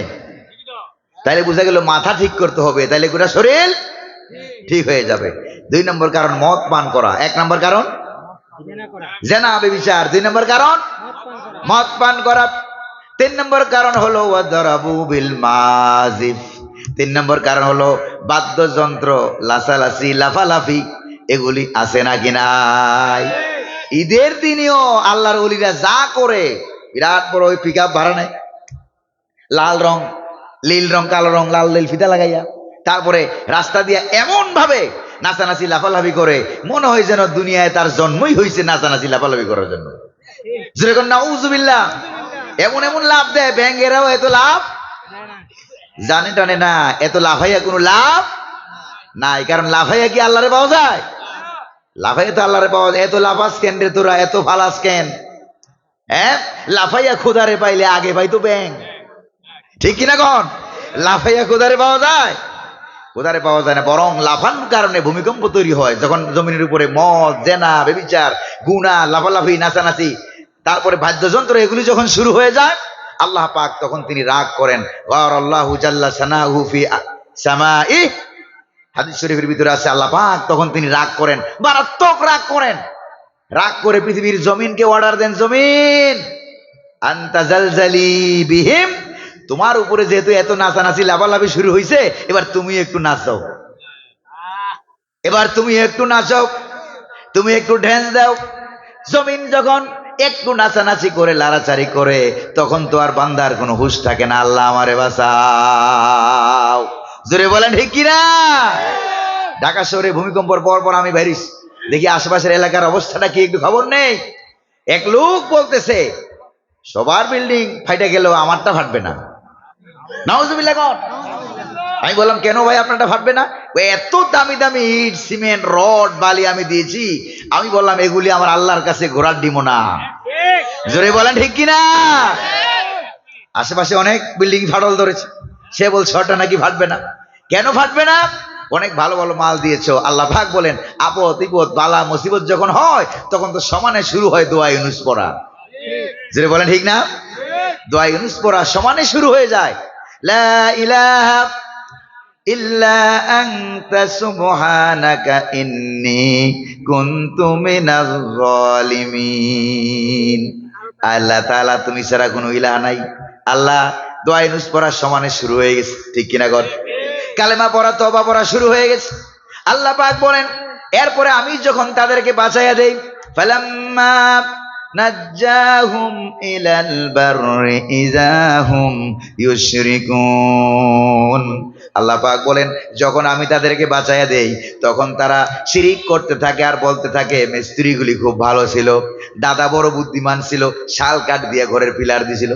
তাইলে বোঝা গেল মাথা ঠিক করতে হবে, তাইলে গোটা শরীর ঠিক হয়ে যাবে। 2 নম্বর কারণ মদ পান করা। 1 নম্বর কারণ জেনা বেবিচার, 2 নম্বর কারণ মদ পান করা। 3 নম্বর কারণ হলো ওয়াদারাবু বিল মাজিফ, 3 নম্বর কারণ হলো বাদ্যযন্ত্র, লাসালাসি, লাফালাফি, এগুলি আছে নাকি নাই? ঈদের দিনেও আল্লাহর ওলিরা যা করে, বিরাট বড় ওই পিকআপ ভাড়া নেয়, লাল রং, নীল রং, কালো রং, লাল নীল ফিতা লাগাইয়া, তারপরে রাস্তা দিয়ে এমন ভাবে নাচানাচি লাফালাফি করে, মনে হয় যেন দুনিয়ায় তার জন্মই হয়েছে নাচানাচি লাফালাফি করার জন্য। যেরকম নাউজুবিল্লাহ, এমন এমন লাভ দেয়, ব্যাঙেরাও এত লাভ জানে টানে না। এত লাফাইয়া কোনো লাভ নাই, কারণ লাফাইয়া কি আল্লাহরে পাওয়া যায়? লাফাইয়া তো আল্লাহরে পাওয়া যায়। এত লাফাস কেন রে তোরা, এত ফালাস কেন? হ্যাঁ, লাফাইয়া খোদারে পাইলে আগে পাইতো ব্যাং, ঠিক কিনা কন? লাফাইয়া খোদারে পাওয়া যায়? খোদারে পাওয়া যায় না, বরং লাফানোর কারণে ভূমিকম্প তৈরি হয়। যখন জমিনের উপরে মদ, জেনা, বেবিচার, গুনাহ, লাফালাফি, নাচানাচি, তারপরে বাদ্যযন্ত্র, এগুলি যখন শুরু হয়ে যায়, আল্লাহ পাক তখন তিনি রাগ করেন। ওয়ারাল্লাহু জাল্লা সানাহু ফি সামাই, হাদিস শরীফের ভিতরে আছে, আল্লাহ পাক তখন তিনি রাগ করেন, মারাত্মক রাগ করেন। রাগ করে পৃথিবীর জমিনকে অর্ডার দেন, জমিন আনতা জালজালি বিহিম, তোমার উপরে যেহেতু এত নাচানাচি লাফালাফি শুরু হয়েছে, এবার তুমি একটু নাচো, এবার তুমি একটু নাচো, তুমি একটু ড্যান্স দাও। জমিন যখন একটু নাচানাচি করে লাড়াচাড়ি করে, তখন তো আর বান্দার কোনো হুঁশ থাকে না, আল্লাহ আমারে বাঁচাও। জোরে বলেন ঠিক কিনা? ঢাকা শহরে ভূমিকম্পর পর পর আমি বেরিস, দেখি আশেপাশের এলাকার অবস্থাটা কি, একটু খবর নেই। এক লোক বলতেছে সবার বিল্ডিং ফাইটে গেল, আমারটা ফাটবে না। নাউজুবিল্লাহ কোন? আমি বললাম কেন ভাই আপনারটা ফাটবে না? এত দামি দামি ইট সিমেন্ট রড বালি আমি দিয়েছি। আমি বললাম এগুলি আমার আল্লাহর কাছে ঘোড়ার ডিমো না। জোরে বলেন ঠিক কিনা? আশেপাশে অনেক বিল্ডিং ফাটল ধরেছে, সে বলছে ওটা নাকি ফাটবে না। কেন ফাটবে না? অনেক ভালো ভালো মাল দিয়েছো। আল্লাহ পাক বলেন আপদ বিপদ বালা মুসিবত যখন হয়, তখন তো সমানে শুরু হয় দোয়া ইউনুস পড়া। জোরে বলেন ঠিক না? দোয়া ইউনুস পড়া সমানে শুরু হয়ে যায়। লা ইলাহা ইল্লা আনতা সুবহানাকা ইন্নী কুনতু মিনাজ জালিমিন। আল্লাহ তাআলা তুমি ছাড়া কোনো ইলাহ নাই। আল্লাহ দোয়া ইউনুস পড়া সমানে শুরু হয়ে গেছে, ঠিক কিনা গো? কালেমা পড়া তওবা পড়া শুরু হয়ে গেছে। আল্লাহ পাক বলেন এরপরে আমি যখন তাদেরকে বাঁচাইয়া দেই, ফালাম্মা নাজ্জাহুম ইলাল বাররি ইযাহুম ইউশরিকুন। আল্লাহ পাক বলেন যখন আমি তাদেরকে বাঁচাইয়া দেই, তখন তারা শিরিক করতে থাকে আর বলতে থাকে মিস্ত্রিগুলি খুব ভালো ছিল, দাদা বড় বুদ্ধিমান ছিল, শাল কাঠ দিয়ে ঘরের পিলার দিছিল,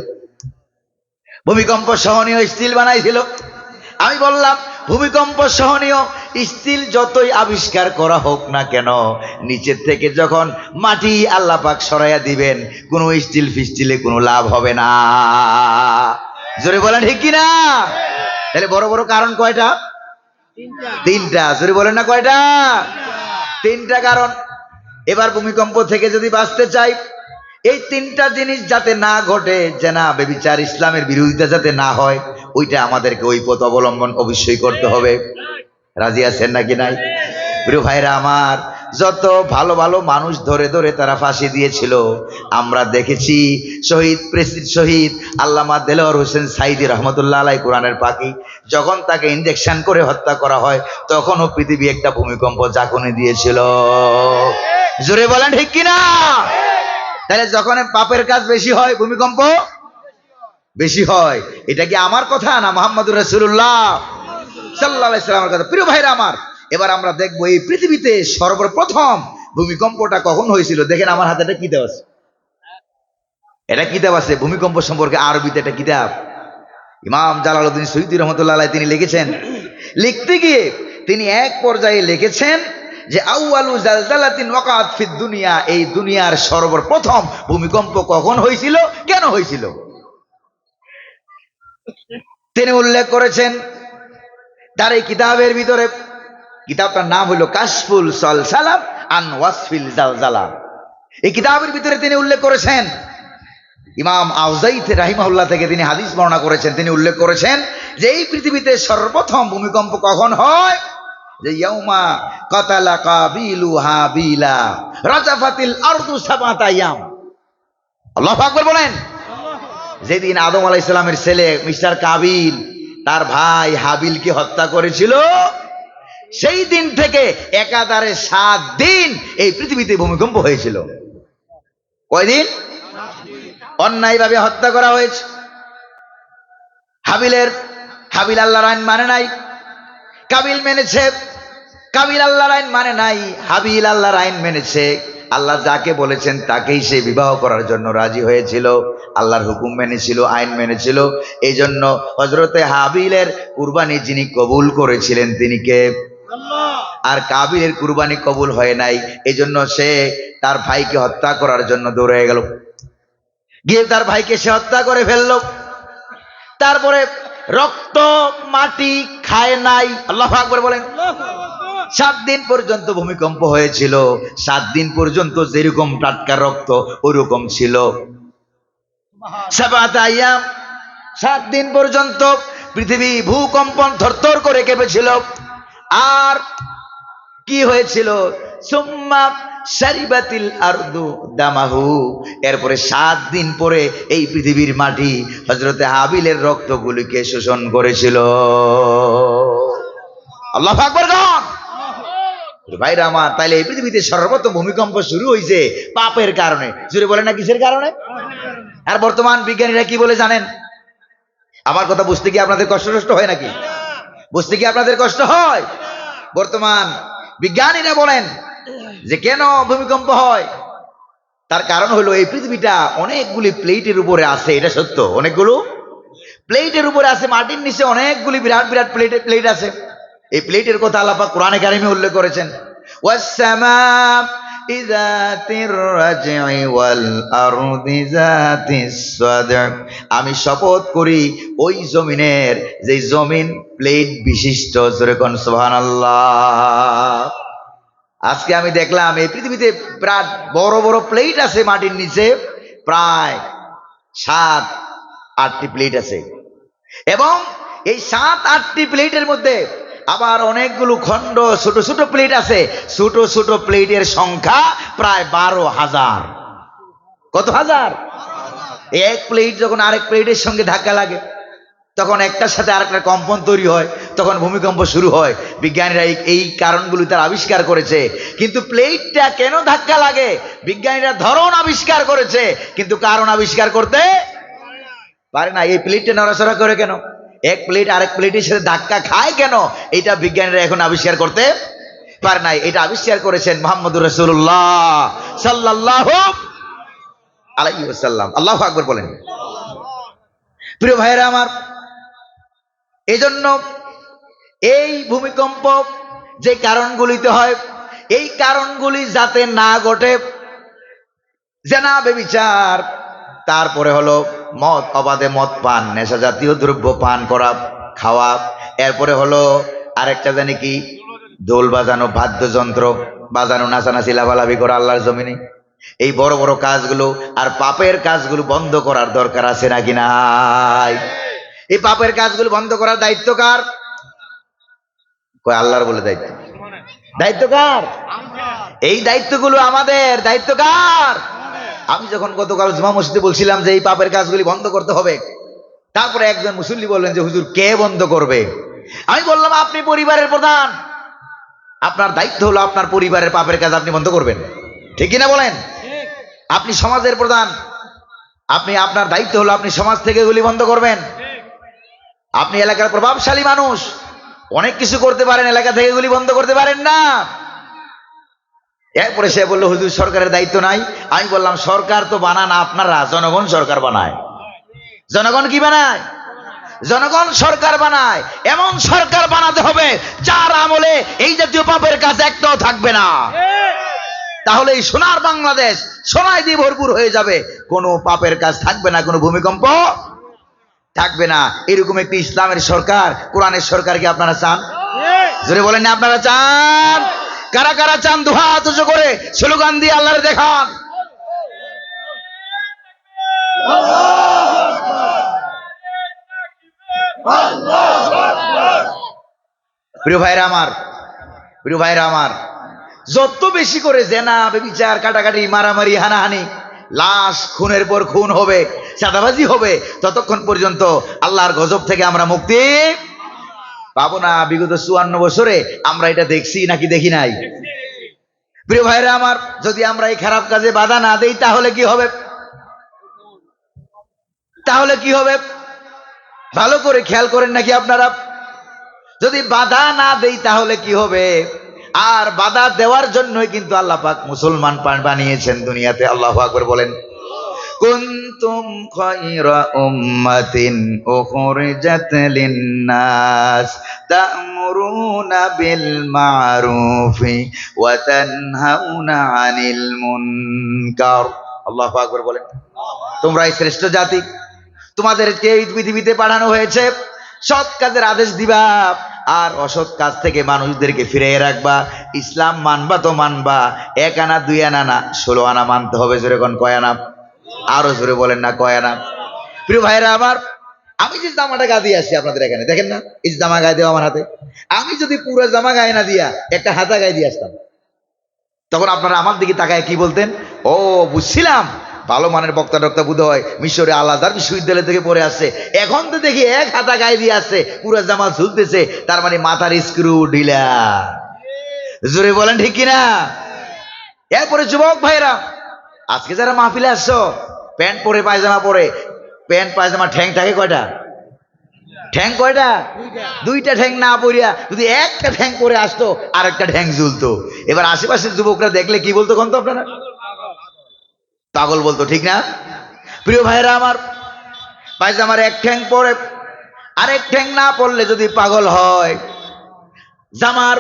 ভূমিকম্প সহনীয় স্টিল বানাইছিল। আমি বললাম ভূমিকম্প সহনীয় স্টিল যতই আবিষ্কার করা হোক না কেন, নিচের থেকে যখন মাটি আল্লাহ পাক সরাইয়া দিবেন, কোনো স্টিল ফিস্টিলে কোনো লাভ হবে না। জোরে বলেন ঠিক কিনা? তাহলে বড় বড় কারণ কয়টা? তিনটা। জোরে বলেন না কয়টা? তিনটা কারণ। এবার ভূমিকম্প থেকে যদি বাঁচতে চাই, এই তিনটা জিনিস যাতে না ঘটে, জেনা ব্যভিচার ইসলামের বিরোধিতা যাতে না হয়, ওইটা আমাদেরকে ওই পথ অবলম্বন অবশ্যই করতে হবে। রাজি আছেন নাকি নাই? প্রিয় ভাইরা আমার, যত ভালো ভালো মানুষ ধরে ধরে তারা ফাঁসি দিয়েছিল, আমরা দেখেছি শহীদ প্রেসিডেন্ট শহীদ আল্লামা দেলোয়ার হোসেন সাইদি রহমতুল্লাহ আলাই কোরআনের পাখি, যখন তাকে ইনজেকশন করে হত্যা করা হয়, তখনও পৃথিবী একটা ভূমিকম্প ঝাঁকুনি দিয়েছিল। জোরে বলেন ঠিক কিনা? তাহলে যখন পাপের কাজ বেশি হয়, ভূমিকম্প বেশি হয়। এটা কি আমার কথা না মুহাম্মদুর রাসূলুল্লাহ সাল্লাল্লাহু আলাইহি ওয়াসাল্লামের কথা? প্রিয় ভাইরা আমার, এবার আমরা দেখবো এই পৃথিবীতে সর্বপ্রথম ভূমিকম্পটা কখন হয়েছিল। দেখেন আমার হাতে একটা কিতাব আছে, এটা কিতাব আছে ভূমিকম্প সম্পর্কে আরবিতে একটা কিতাব। ইমাম জালালউদ্দিন সৈয়দী রহমতুল্লাহ আলাইহি তিনি লিখেছেন, লিখতে গিয়ে তিনি এক পর্যায়ে লিখেছেন যে আউয়ালু জালজালাতিন ওয়াকাত ফিদ দুনিয়া, এই দুনিয়ার সর্বপ্রথম ভূমিকম্প কখন হয়েছিল, কেন হয়েছিল, তিনি উল্লেখ করেছেন তার এই কিতাবের ভিতরে। কিতাবটার নাম হলো কাশফুল সালসালাম আন ওয়াসফিল জালজালা। এই কিতাবের ভিতরে তিনি উল্লেখ করেছেন, ইমাম আউজাইদ রাহিমাহুল্লাহ থেকে তিনি হাদিস বর্ণনা করেছেন, তিনি উল্লেখ করেছেন যে এই পৃথিবীতে সর্বপ্রথম ভূমিকম্প কখন হয়, যে ইয়াউমা কাতালা কাবিলু হাবিলা রাজাফাতিল আরদু সাবাতা ইয়াম। আল্লাহু আকবার বলেন। যেদিন আদম আলাইহিস সালামের ছেলে মিস্টার কাবিল তার ভাই হাবিলকে হত্যা করেছিল, সেই দিন থেকে একাধারে 7 দিন এই পৃথিবীতে ভূমিকম্প হয়েছিল। কয়দিন? অন্যায়ভাবে হত্যা করা হয়েছে। হাবিল আল্লাহর আইন মানে নাই, কাবিল মেনেছে। কাবিল আল্লাহর আইন মানে নাই, হাবিল আল্লাহর আইন মেনেছে। আল্লাহ যাকে বলেছেন তাকেই সে বিবাহ করার জন্য রাজি হয়েছিল, আল্লাহর হুকুম মেনেছিল, আইন মেনেছিল। এই জন্য হযরতে হাবিলের কুরবানি যিনি কবুল করেছিলেন তিনি কে? আল্লাহ। আর কাবিলের কুরবানি কবুল হয় নাই, এই জন্য সে তার ভাইকে হত্যা করার জন্য দৌড়ে গেল, গিয়ে তার ভাইকে সে হত্যা করে ফেললো। তারপরে রক্ত মাটি খায় নাই। আল্লাহু আকবার বলেন। 7 দিন পর্যন্ত ভূমিকম্প হয়েছিল। 7 দিন পর্যন্ত যেরকম টাটকা রক্ত ওইরকম ছিল। 7 দিন পর্যন্ত পৃথিবী ভূকম্পন থরথর করে কেঁপেছিল। আর কি হয়েছিল? সুম্মা শারিবাতিল আরদু দামাহু, এরপরে 7 দিন পরে এই পৃথিবীর মাটি হযরতে হাবিলের রক্তগুলিকে শোষণ করেছিল। আল্লাহু আকবার গণ। ভাইরা আমার, তাইলে এই পৃথিবীতে সর্বপ্রথম ভূমিকম্প শুরু হয়েছে পাপের কারণে। জুড়ে বলেন না কিসের কারণে? আর বর্তমান বিজ্ঞানীরা কি বলে জানেন? আমার কথা বুঝতে কি আপনাদের কষ্ট হয় নাকি? বুঝতে কি আপনাদের কষ্ট হয়? বর্তমান বিজ্ঞানীরা বলেন যে কেন ভূমিকম্প হয়, তার কারণ হলো এই পৃথিবীটা অনেকগুলি প্লেটের উপরে আছে। এটা সত্য, অনেকগুলো প্লেটের উপরে আছে, মাটির নিচে অনেকগুলি বিরাট বিরাট প্লেট আছে। এই প্লেটের কথা আল্লাহ পাক কোরআনে কারিমে উল্লেখ করেছেন, ওয়াস-সামা যাতির রাজঈ ওয়াল আরদি যাতিস সাদঈ, আমি শপথ করি ওই জমিনের যে জমিন প্লেট বিশিষ্ট। জোরে কোন সুবহানাল্লাহ। আজকে আমি দেখলাম এই পৃথিবীতে প্রায় বড় বড় প্লেট আছে মাটির নিচে, প্রায় 7-8টি প্লেট আছে। এবং এই 7-8টি প্লেটের মধ্যে আবার অনেকগুলো খণ্ড ছোট ছোট প্লেট আছে। ছোট ছোট প্লেটের সংখ্যা প্রায় 12,000। কত হাজার? এক প্লেট যখন আরেক প্লেটের সঙ্গে ধাক্কা লাগে, তখন একটার সাথে আরেকটা কম্পন তৈরি হয়, তখন ভূমিকম্প শুরু হয়। বিজ্ঞানীরা এই কারণগুলি তারা আবিষ্কার করেছে। কিন্তু প্লেটটা কেন ধাক্কা লাগে, বিজ্ঞানীরা ধরন আবিষ্কার করেছে, কিন্তু কারণ আবিষ্কার করতে পারে না। এই প্লেটটা নড়াচড়া করে কেন, এক প্লেট আরেক প্লেটের সাথে ধাক্কা খায় কেন, এটা বিজ্ঞানীরা এখন আবিষ্কার করতে পারে নাই। এটা আবিষ্কার করেছেন মুহাম্মদুর রাসূলুল্লাহ সাল্লাল্লাহু আলাইহি ওয়াসাল্লাম। আল্লাহু আকবার বলেন। প্রিয় ভাইরা আমার, এজন্য এই ভূমিকম্প যে কারণগুলিতে হয়, এই কারণগুলি যাতে না ঘটে, জেনা ব্যভিচার, তারপরে হলো মদ, অবাধে মদ পান, নেশা জাতীয় দ্রব্য পান করা, খাওয়া, এরপরে হলো আরেকটা জানি কি, দোল বাজানো, বাদ্যযন্ত্র বাজানো, নাচানাচি লাফালাফি করা আল্লাহর জমিনে, এই বড় বড় কাজগুলো আর পাপের কাজগুলো বন্ধ করার দরকার আছে নাকি নাই? এই পাপের কাজগুলো বন্ধ করার দায়িত্ব কার? কয় আল্লাহর বলে দায়িত্ব। দায়িত্ব কার? এই দায়িত্বগুলো আমাদের। দায়িত্ব কার? আমি যখন গতকাল জুমা মসজিদে বলছিলাম যে এই পাপের কাজগুলি বন্ধ করতে হবে, তারপরে একজন মুসল্লি বললেন যে হুজুর কে বন্ধ করবে? আমি বললাম আপনি পরিবারের প্রধান, আপনার দায়িত্ব হলো আপনার পরিবারের পাপের কাজ আপনি বন্ধ করবেন। ঠিক কিনা বলেন? আপনি সমাজের প্রধান, আপনার দায়িত্ব হলো আপনি সমাজ থেকে এগুলি বন্ধ করবেন। আপনি এলাকার প্রভাবশালী মানুষ, অনেক কিছু করতে পারেন, এলাকা থেকে এগুলি বন্ধ করতে পারেন না। এরপরে সে বললো হুজুর সরকারের দায়িত্ব নাই। আমি বললাম সরকার তো বানান আপনারা, জনগণ সরকার বানায়। জনগণ কি বানায়? জনগণ সরকার বানায়। এমন সরকার বানাতে হবে যার আমলে এই জাতীয় পাপের কাজ একটাও থাকবে না। তাহলে এই সোনার বাংলাদেশ সোনায় দিয়ে ভরপুর হয়ে যাবে, কোনো পাপের কাজ থাকবে না, কোনো ভূমিকম্প থাকবে না। এরকম একটি ইসলামের সরকার, কোরআনের সরকার কি আপনারা চান? জোরে বলেন না আপনারা চান? কারা কারা চান দুই হাত উঁচু করে স্লোগান দিয়ে আল্লাহরে দেখান। প্রিয় ভাইরা আমার, যত বেশি করে জেনা ব্যভিচার, কাটাকাটি, মারামারি, হানাহানি, লাশ, খুনের পর খুন হবে, চাঁদাবাজি হবে, ততক্ষণ পর্যন্ত আল্লাহর গজব থেকে আমরা মুক্তি পাবো না। বিগত 54 বছরে আমরা এটা দেখছি নাকি দেখি নাই? প্রিয় ভাইরা আমার, যদি আমরা এই খারাপ কাজে বাধা না দেই তাহলে কি হবে? তাহলে কি হবে ভালো করে খেয়াল করেন নাকি আপনারা? যদি বাধা না দেই তাহলে কি হবে? আর বাধা দেওয়ার জন্যই কিন্তু আল্লাহ পাক মুসলমান বানিয়েছেন দুনিয়াতে। আল্লাহু আকবার বলেন। কুনতুম খায়রা উম্মাতিন উখরিজাত লিন-নাস তা'মুরুনা বিল মা'রুফি ওয়া তানহাউনা আনিল মুনকার। আল্লাহু আকবার বলেন। তোমরাই শ্রেষ্ঠ জাতি, তোমাদেরকে এই পৃথিবীতে পাঠানো হয়েছে সৎ কাজের আদেশ দিবা আর অসৎ কাজ থেকে মানুষদেরকে ফিরিয়ে রাখবা। ইসলাম মানবা তো মানবা, 1 আনা 2 আনা না, 16 আনা মানতে হবে। জোরে কোন কয় আনা? আরো জোরে বলেন না কয় আনা? প্রিয় ভাইরা আমার, আমি যে জামাটা গায়ে দিয়ে আসছি আপনাদের এখানে দেখেন না, এই জামা গায়ে দেওয়া আমার হাতে, আমি যদি পুরো জামা গায়ে না দিয়া একটা হাতা গায়ে দিয়ে আসতাম তখন আপনারা আমার দিকে তাকায় কি বলতেন? ও বুঝছিলাম, ভালো মানের বক্তা টক্তা বুধ হয় মিশরে আল আজহার বিশ্ববিদ্যালয় থেকে পড়ে আসছে। এখন তো দেখি এক হাতা গায়ে দিয়ে আসছে, পুরো জামা ঝুলতেছে, তার মানে মাথার স্ক্রু ঢিলা। জোরে বলেন ঠিক কিনা? এরপরে যুবক ভাইরা, আজকে যারা মাহফিলে আসছো, প্যান্ট পরে পায়জামা পরে, প্যান্ট পায়জামা ঠ্যাং থাকে কয়টা? ঠ্যাং কয়টা? দুইটা ঠ্যাং না পড়িয়া যদি একটা ঠ্যাং পরে আসতো আর একটা ঠ্যাং ঝুলতো, এবার আশেপাশের যুবকরা দেখলে কি বলতো কোন তো আপনারা? পাগল বলতো, ঠিক না? প্রিয় ভাইরা আমার, পায়জামার এক ঠ্যাং পরে আরেক ঠ্যাং না পড়লে যদি পাগল হয়, জামার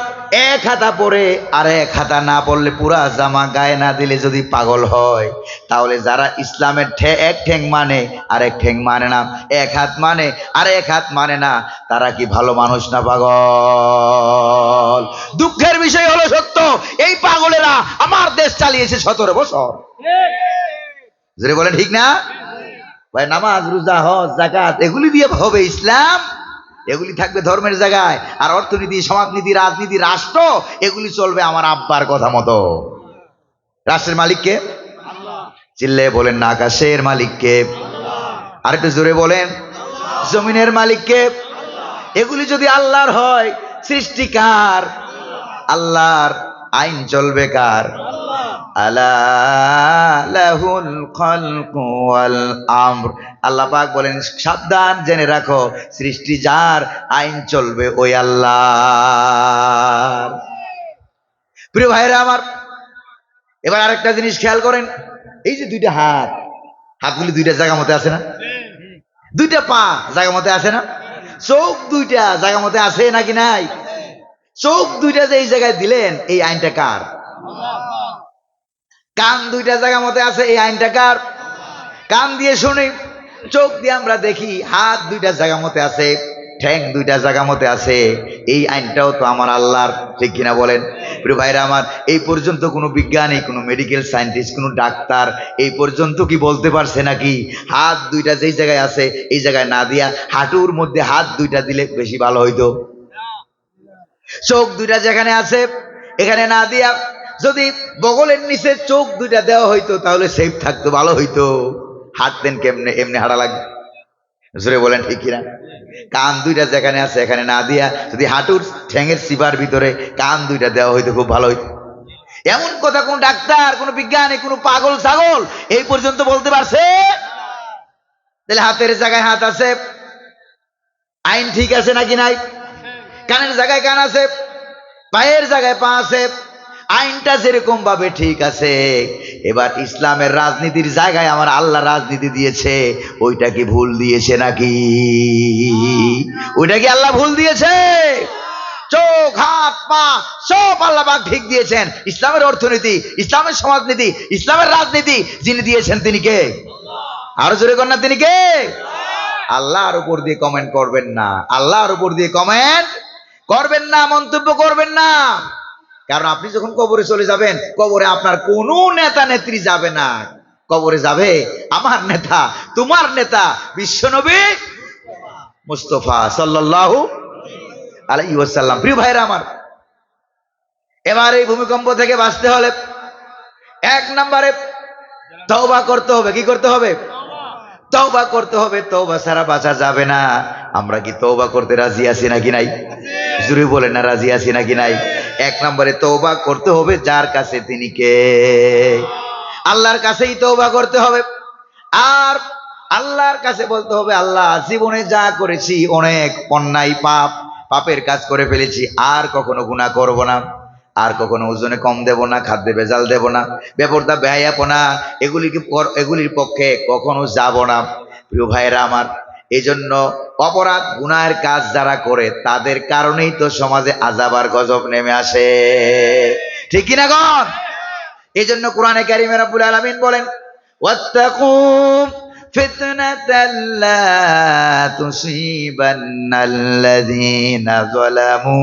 এক হাতা পরে আর এক হাতা না পড়লে, পুরা জামা গায়ে না দিলে যদি পাগল হয়, তাহলে যারা ইসলামের এক ঠ্যাং মানে আর এক ঠ্যাং মানে না, এক হাত মানে আর এক হাত মানে না, তারা কি ভালো মানুষ না পাগল? দুঃখের বিষয় হলো সত্য, এই পাগলেরা আমার দেশ চালিয়েছে 17 বছর। যদি বলেন ঠিক না ভাই? নামাজ রোজা হজ যাকাত এগুলি দিয়ে হবে ইসলাম? এগুলি থাকবে ধর্মের জায়গায়, আর অর্থনীতি সমাজনীতি রাজনীতি রাষ্ট্র এগুলি চলবে আমার আব্বার কথা মতো। রাষ্ট্রের মালিককে চিল্লে বলেন না, আকাশের মালিককে আরেকটু জোরে বলেন, জমিনের মালিককে। এগুলি যদি আল্লাহর হয়, সৃষ্টিকার আল্লাহর, আইন চলবে কার? আলা লাহুল খালকু ওয়াল আমর। আল্লাহ পাক বলেন সাবধান জেনে রাখো, সৃষ্টি যার, আইন চলবে ওই আল্লাহ। প্রিয় ভাইরা আমার, এবার আরেকটা জিনিস খেয়াল করেন, এই যে দুইটা হাত, হাতগুলি দুইটা জায়গা মতে আছে না? দুইটা পা জায়গা মতে আছে না? চোখ দুইটা জায়গা মতে আছে নাকি নাই? চোখ দুইটা যে এই জায়গায় দিলেন, এই আইনটা কার? কান দুইটা জায়গা মতে আছে, এই আইনটা কার? কান দিয়ে শুনি, চোখ দিয়ে আমরা দেখি, হাত দুইটা জায়গা মতে আছে, ঠ্যাং দুইটা জায়গা মতে আছে, এই আইনটাও তো আমার আল্লাহর, ঠিক কিনা বলেন? প্রিয় ভাইরা আমার, এই পর্যন্ত কোনো বিজ্ঞানী, কোনো মেডিকেল সায়েন্টিস্ট, কোনো ডাক্তার এই পর্যন্ত কি বলতে পারছে নাকি হাত দুইটা যেই জায়গায় আছে এই জায়গায় না দিয়া হাঁটুর মধ্যে হাত দুইটা দিলে বেশি ভালো হইতো? চোখ দুইটা যেখানে আছে এখানে না দিয়া যদি বগলের নিচে চোখ দুইটা দেওয়া হইতো তাহলে সেফ থাকতো, ভালো হইতো। হাঁটতেন কেমনে? এমনি হাঁটা লাগবে। জোরে বলেন ঠিক কিনা? কান দুইটা যেখানে আছে এখানে না দিয়া যদি হাঁটুর ঠ্যাঙের সিবার ভিতরে কান দুইটা দেওয়া হইতো, খুব ভালো হইতো। এমন কথা কোন ডাক্তার, কোন বিজ্ঞানী, কোন পাগল ছাগল এই পর্যন্ত বলতে পারছে? তাহলে হাতের জায়গায় হাত আছে, আইন ঠিক আছে নাকি নাই? কানের জায়গায় কান আছে, পায়ের জায়গায় পা আছে, আইনটা যেরকম ভাবে ঠিক আছে। এবার ইসলামের রাজনীতির জায়গায় আমার আল্লাহ রাজনীতি দিয়েছে, ওইটা কি ভুল দিয়েছে নাকি? ওইটা কি আল্লাহ ভুল দিয়েছে? চোখ হাত পা সব আল্লাহ পাক ঠিক দিয়েছেন। ইসলামের অর্থনীতি, ইসলামের সমাজনীতি, ইসলামের রাজনীতি যিনি দিয়েছেন তিনি কে? আরো জোরে কর না, তিনি কে? আল্লাহর উপর দিয়ে কমেন্ট করবেন না, আল্লাহর উপর দিয়ে কমেন্ট করবেন না, মন্তব্য করবেন না। কারণ আপনি যখন কবরে চলে যাবেন, কবরে আপনার কোনো নেতা নেত্রী যাবে না, কবরে যাবে আমার নেতা, তোমার নেতা বিশ্বনবী মুস্তাফা সাল্লাল্লাহু আলাইহি ওয়াসাল্লাম। প্রিয় ভাইরা আমার, এবার এই ভূমিকম্প থেকে বাঁচতে হলে এক নম্বরে তওবা করতে হবে। কি করতে হবে? তওবা করতে হবে। তওবা ছাড়া বাঁচা যাবে না। আমরা কি তওবা করতে রাজি আছি নাকি নাই? জোরে বলেন না, রাজি আছি নাকি নাই? এক নম্বরে তওবা করতে হবে যার কাছে, তিনি কে? আল্লাহর কাছেই তওবা করতে হবে। আর আল্লাহর কাছে বলতে হবে, আল্লাহ জীবনে যা করেছি অনেক অন্যায় পাপ, পাপের কাজ করে ফেলেছি, আর কখনো গুনাহ করব না, আর কখনো ওজনে কম দেব না, খাদ্যে ভেজাল দেব না, বেপরদা বেহায়াপনা এগুলির পক্ষে কখনো যাব না। প্রিয় ভাইরা আমার, এই জন্য অপরাধ গুনাহের কাজ যারা করে তাদের কারণেই তো সমাজে আযাব আর গজব নেমে আসে, ঠিক কিনা গণ? এই জন্য কোরআনে কারিমে রব্বুল আলামিন বলেন, ওয়াত্তাকু ফিতনাতাল লা তুসিবান্নাল্লাযীনা যালামু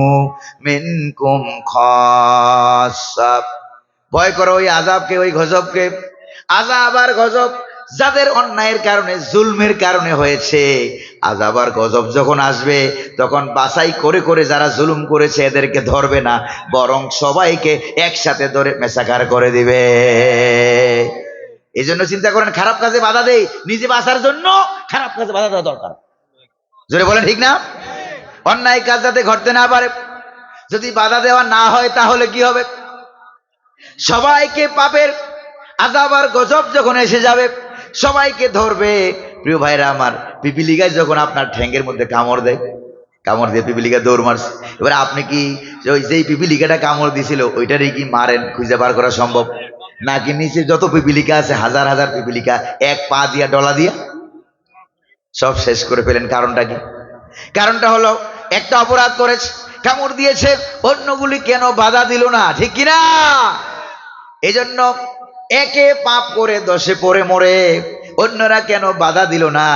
মিনকুম খাসসা। ভয় করো ওই আযাবকে, ওই গজবকে। আযাব আর গজব যাদের অন্যায়ের কারণে জুলমের কারণে হয়েছে, আযাব আর গজব যখন আসবে তখন বাছাই করে করে যারা জুলুম করেছে এদেরকে ধরবে না, বরং সবাইকে একসাথে ধরে মেসাকার করে দিবে। এই জন্য চিন্তা করেন, খারাপ কাজে বাধা দেই নিজে বাঁচার জন্য, খারাপ কাজে বাধা দেওয়া দরকার। জোরে বলেন ঠিক না? অন্যায় কাজ যাতে ঘটতে না পারে, যদি বাধা দেওয়া না হয় তাহলে কি হবে? সবাইকে পাপের আযাব আর গজব যখন এসে যাবে সবাইকে ধরবে। প্রিয় ভাইরা আমার, পিপিলিকায় যখন আপনার ঠ্যাঙ্গের মধ্যে কামড় দেয়, কামড় দিয়ে পিপিলিকা দৌড় মারছে, এবার আপনি কি ওই যেই পিপিলিকাটা কামড় দিছিল ওইটারই কি মারেন, খুঁজে বার করা সম্ভব? নাকি নিচে যত পিপিলিকা আছে হাজার হাজার পিপিলিকা এক পা দিয়া ডলা দিয়া সব শেষ করে ফেলেন? কারণটা কি? কারণটা হলো একটা অপরাধ করেছে, কামড় দিয়েছে, অন্যগুলি কেন বাধা দিল না? ঠিক কিনা? এই জন্য একে পাপ করে দশে পড়ে মরে, অন্যরা কেন বাধা দিল না?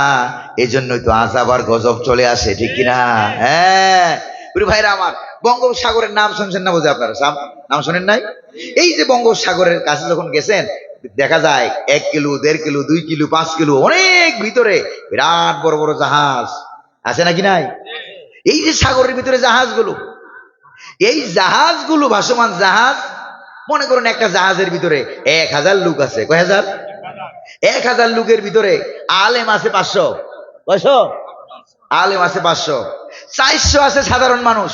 এই জন্যই তো আযাব আর গজব চলে আসে। ঠিক কিনা? হ্যাঁ প্রিয় ভাইরা আমার, বঙ্গোপসাগরের নাম শুনছেন না বোঝে আপনারা? নাম শোনেন নাই? এই যে বঙ্গোপসাগরের কাছে যখন গেছেন দেখা যায় 1 কিলো 1.5 কিলো 2 কিলো 5 কিলো অনেক ভিতরে বিরাট বড় বড় জাহাজ আছে নাকি নাই? এই যে সাগরের ভিতরে জাহাজগুলো, এই জাহাজগুলো ভাসমান জাহাজ, মনে করুন একটা জাহাজের ভিতরে 1000 লোক আছে। কয় হাজার? 1000 লোকের ভিতরে আলেম আছে 500। কয়শো? আলেম আছে 500। 400 আছে সাধারণ মানুষ,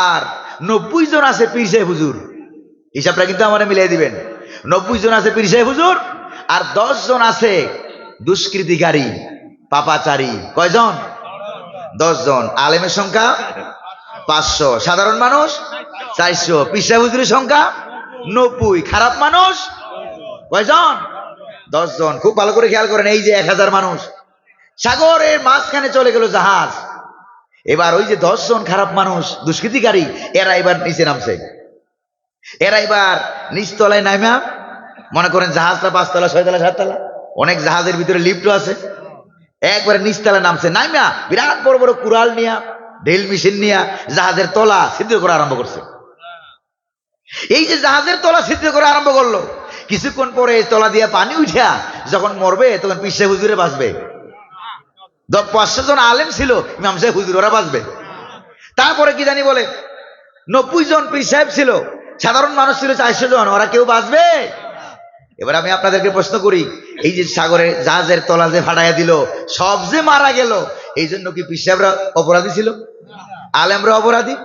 আর 90 জন আছে পীর সাহেব হুজুর। হিসাবটা কিন্তু আমার মিলিয়ে দিবেন। 90 জন আছে পীর সাহেব হুজুর, আর 10 জন আছে দুষ্কৃতিকারী পাপাচারী। কয়জন? 10 জন। আলেমের সংখ্যা 500, সাধারণ মানুষ 400, পীর সাহেব হুজুরের সংখ্যা 90, খারাপ মানুষ কয়জন? 10 জন। খুব ভালো করে খেয়াল করেন, এই যে 1000 মানুষ, সাগরের মাঝখানে চলে গেল জাহাজ। এবার ওই যে 10 জন খারাপ মানুষ দুষ্কৃতিকারী, এরা এবার নিচে নামছে। এরা এবার নিচতলায় নামা, মনে করেন জাহাজটা 5 তলা 6 তলা 7 তলা, অনেক জাহাজের ভিতরে লিফটও আছে, একবারে নিচতলায় নামছে। নাইমা বিরাট বড় বড় কুড়াল নিয়া, ড্রিল মেশিন নিয়া জাহাজের তলা ছিদ্র করা আরম্ভ করছে। এই যে জাহাজের তলা ছিদ্র করা আরম্ভ করলো, কিছুক্ষণ পরে তলা দিয়ে পানি উঠা যখন মরবে তখন পীর সাহেব হুজুরে বাঁচবে। 500 জন আলেম ছিল, ইমাম সাহেব হুজুর, ওরা বাঁচবে। তারপরে কি জানি বলে 90 জন পীর সাহেব ছিল, সাধারণ মানুষ ছিল 400 জন, ওরা কেউ বাঁচবে? এবার আমি আপনাদেরকে প্রশ্ন করি, এই যে সাগরে জাহাজের তলা যে ফাটাইয়া দিল, সব যে মারা গেল, এই জন্য কি পীর সাহেবরা অপরাধী ছিল? আলেমরা অপরাধী?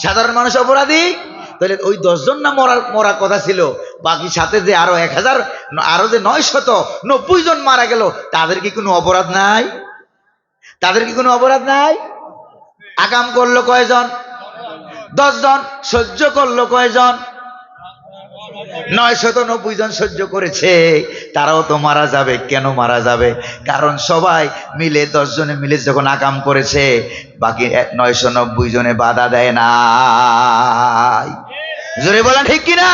সাধারণ মানুষ অপরাধী? তাহলে ওই 10 জন না মরা কথা ছিল, বাকি সাথে যে আরো 1000, আরো যে 990 জন মারা গেল, তাদের কি কোনো অপরাধ নাই? তাদের কি কোনো অপরাধ নাই? আকাম করলো কয়জন? 10 জন। সহ্য করলো কয়জন? 990 জন সহ্য করেছে। তারাও তো মারা যাবে। কেন মারা যাবে? কারণ সবাই মিলে 10 জনে মিলে যখন আকাম করেছে, বাকি 990 জনে বাধা দেয় না। জোরে বলেন ঠিক কিনা?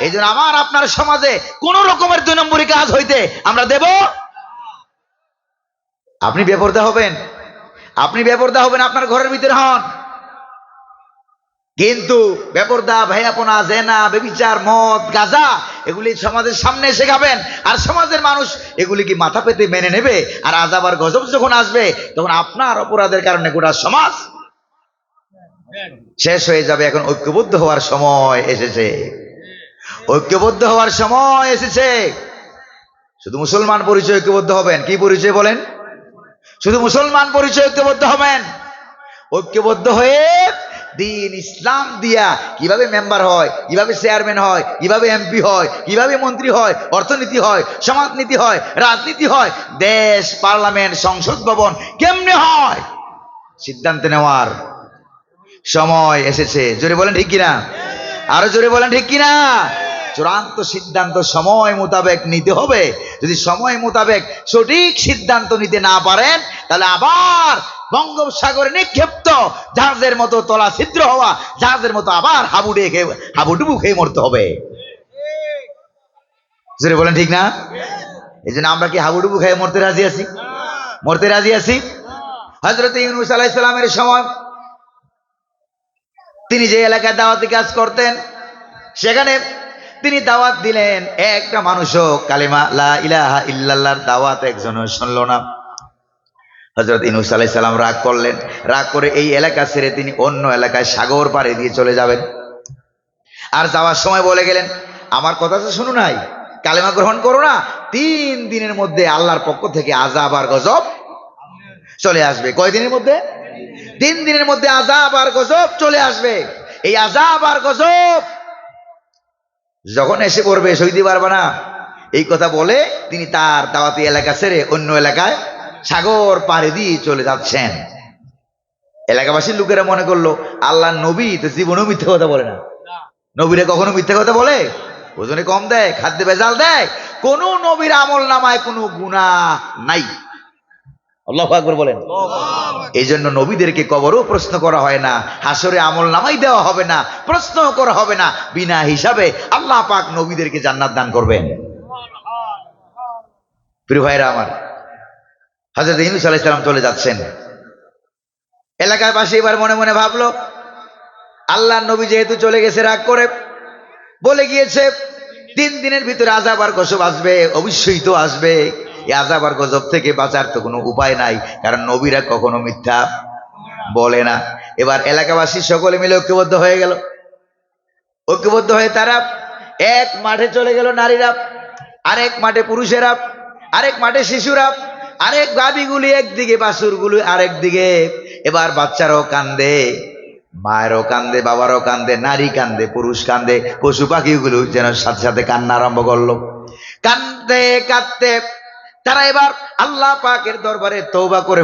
এই জন্য আমার আপনার সমাজে কোন রকমের 2 নম্বরী কাজ হইতে আমরা দেব। আপনি বেপরদা হবেন, আপনি বেপরদা হবেন, আপনার ঘরের ভিতরে হন, কিন্তু বেপরদা ভাইয়াপনা জেনা বেবিচার মদ গাঁজা এগুলি সমাজের সামনে এসে খাবেন, আর সমাজের মানুষ এগুলি কি মাথা পেতে মেনে নেবে? আর আযাব আর গজব যখন আসবে তখন আপনার অপরাধের কারণে গোটা সমাজ শেষ হয়ে যাবে। এখন ঐক্যবদ্ধ হওয়ার সময় এসেছে, ঐক্যবদ্ধ হওয়ার সময় এসেছে। শুধু মুসলমান পরিচয় ঐক্যবদ্ধ হবেন। কি পরিচয় বলেন? শুধু মুসলমান পরিচয় ঐক্যবদ্ধ হবেন। ঐক্যবদ্ধ হয়ে দিন ইসলাম দিয়া কিভাবে মেম্বার হয়, কিভাবে চেয়ারম্যান হয়, কিভাবে এমপি হয়, কিভাবে মন্ত্রী হয়, অর্থনীতি হয়, সমাজনীতি হয়, রাজনীতি হয়, দেশ পার্লামেন্ট সংসদ ভবন কেমনে হয়, সিদ্ধান্ত নেওয়ার সময় এসেছে। জোরে বলেন ঠিক কিনা? আরো জোরে বলেন ঠিক কিনা? চূড়ান্ত সিদ্ধান্ত সময় মোতাবেক নিতে হবে। যদি সময় মোতাবেক সঠিক সিদ্ধান্ত নিতে না পারেন, তাহলে আবার বঙ্গোপসাগরে নিক্ষিপ্ত জাহাজের মতো তলা ছিদ্র হওয়া জাহাজের মতো আবার হাবুডুবু খেয়ে মরতে হবে। জোরে বলেন ঠিক না? এই জন্য আমরা কি হাবুডুবু খেয়ে মরতে রাজি আছি? মরতে রাজি আছি? হযরত ইউনূস আলাইহিস সালামের সময় তিনি যে এলাকায় দাওয়াতি কাজ করতেন, সেখানে তিনি দাওয়াত দিলেন, একটা মানুষও কালিমা লা ইলাহা ইল্লাল্লাহর দাওয়াত একজনও শুনল না। হযরত ইউনূস আলাইহিস সালাম রাগ করলেন, রাগ করে এই এলাকা ছেড়ে তিনি অন্য এলাকায় সাগর পাড়ি দিয়ে চলে যাবেন। আর যাওয়ার সময় বলে গেলেন, আমার কথা তো শুনো নাই, কালেমা গ্রহণ করো না, 3 দিনের মধ্যে আল্লাহর পক্ষ থেকে আযাব আর গজব চলে আসবে। কয় দিনের মধ্যে? 3 দিনের মধ্যে আযাব আর গজব চলে আসবে। এই আযাব আর গজব যখন এসে পড়বে সইতে পারবে না, এই কথা বলে তিনি তার দাওয়াতি এলাকা ছেড়ে অন্য এলাকায় সাগর পাড়ি দিয়ে চলে যাচ্ছেন। এলাকাবাসীর লোকেরা মনে করলো আল্লাহ নবী তো জীবনেও মিথ্যা কথা বলে না। নবীরা কখনো মিথ্যা কথা বলে? ওজনে কম দেয়, খাদ্যে ভেজাল দেয়? কোন নবীর আমল নামায় কোনো গুনাহ নাই। আল্লাহু আকবার বলেন। এই জন্য নবীদেরকে কবরও প্রশ্ন করা হয় না, হাসরে আমল নামাই দেওয়া হবে না, প্রশ্ন করা হবে না। বিনা হিসাবে আল্লাহ পাক নবীদেরকে জান্নাত দান করবেন। প্রিয় ভাইরা আমার, হযরত ইউনূস আলাইহিস সালাম চলে যাচ্ছেন। এলাকার পাশে এবার মনে মনে ভাবলো, আল্লাহর নবী যেহেতু চলে গেছে রাগ করে, বলে গিয়েছে 3 দিনের ভিতরে আযাব আর গজব আসবে, অবশ্যই তো আসবে। এই আযাব আর গজব থেকে বাঁচার তো কোনো উপায় নাই, কারণ নবীরা কখনো মিথ্যা বলে না। এবার এলাকাবাসী সকলে মিলে ঐক্যবদ্ধ হয়ে গেল। ঐক্যবদ্ধ হয়ে তারা এক মাঠে চলে গেল, নারীরা আরেক মাঠে, পুরুষেরা আরেক মাঠে, শিশুরা আরেক, গাভীগুলি একদিকে, বাছুরগুলি আরেক দিকে। এবার বাচ্চারাও কান্দে, মায়েরও কান্দে, বাবারও কান্দে, নারী কান্দে, পুরুষ কান্দে, পশু পাখিগুলো যেন সাথে সাথে কান্না আরম্ভ করলো। কান্দতে কাঁদতে তারা এবার আল্লাহ পাকের দরবারে তওবা করে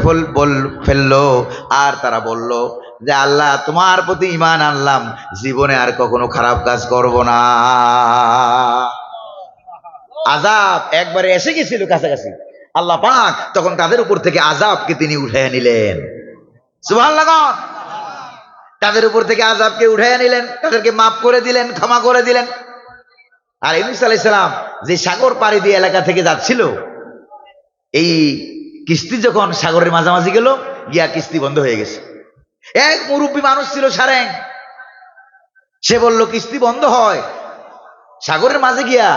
ফেললো। আর তারা বলল যে আল্লাহ, তোমার প্রতি ঈমান আনলাম, জীবনে আর কখনো খারাপ কাজ করব না। আযাব একবারে এসে গেছিল কাছাকাছি, আল্লাহ পাক তখন তাদের উপর থেকে আযাবকে তিনি উঠাইয়া নিলেন। সুবহানাল্লাহ। তাদের উপর থেকে আযাবকে উঠাইয়া নিলেন, তাদেরকে মাফ করে দিলেন, ক্ষমা করে দিলেন। আর ইউনূস আলাইহিস সালাম যে সাগর পাড়ি দিয়ে এলাকা থেকে যাচ্ছিল, এই কিস্তি যখন সাগরের মাঝামাঝি গেল, গিয়া কিস্তি বন্ধ হয়ে গেছে। এক মুরব্বী মানুষ ছিল সারেং, সে বলল কিস্তি বন্ধ হয় সাগরের মাঝে গিয়া,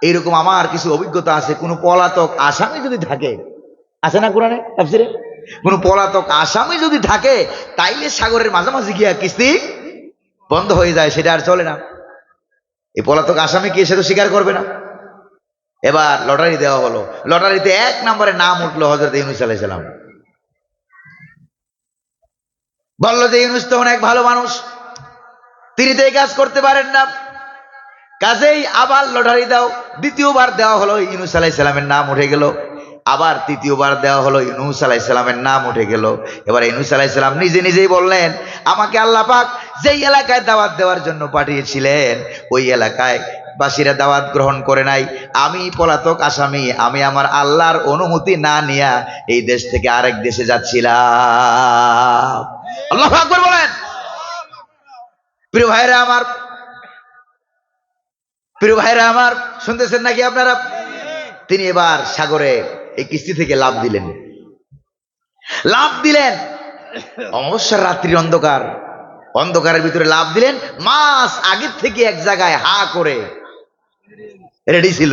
এইরকম আমার কিছু অভিজ্ঞতা আছে। কোনো পলাতক আসামি যদি থাকে, আছে না কোরআনে তাফসীরে, কোন পলাতক আসামি যদি থাকে, তাইলে সাগরের মাঝামাঝি গিয়া কিস্তি বন্ধ হয়ে যায়, সেটা আর চলে না। এই পলাতক আসামি কি সে তো স্বীকার করবে না। এবার লটারি দেওয়া হলো, লটারিতে 1 নম্বরে নাম উঠলো হযরত ইউনূস আলাইহিস সালাম। বলল যে ইউনূস তো অনেক ভালো মানুষ, তিনি তো এই কাজ করতে পারেন না, কাজেই আবার লটারি দাও। দ্বিতীয়বার দেওয়া হলো, ইউনূস আলাইহিস সালামের নাম উঠে গেল। আবার তৃতীয়বার দেওয়া হলো, ইউনূস আলাইহিস সালামের নাম উঠে গেল। এবার ইউনূস আলাইহিস সালাম নিজে নিজেই বললেন, আমাকে আল্লাহ পাক যেই এলাকায় দাওয়াত দেওয়ার জন্য পাঠিয়েছিলেন, ওই এলাকায় বাসীরা দাওয়াত গ্রহণ করে নাই। আমি পলাতক আসামি, আমি আমার আল্লাহর অনুমতি না নিয়া এই দেশ থেকে আরেক দেশে যাচ্ছিলাম। আল্লাহু আকবার বলেন। প্রিয় ভাইরা আমার, প্রিয় ভাইরা আমার, শুনতেছেন নাকি আপনারা? তিনি এবার সাগরে এই কিস্তি থেকে লাফ দিলেন। লাফ দিলেন, অমাবস্যার রাত্রির অন্ধকার, অন্ধকারের ভিতরে লাফ দিলেন। মাছ আগের থেকে এক জায়গায় হা করে রেডি ছিল,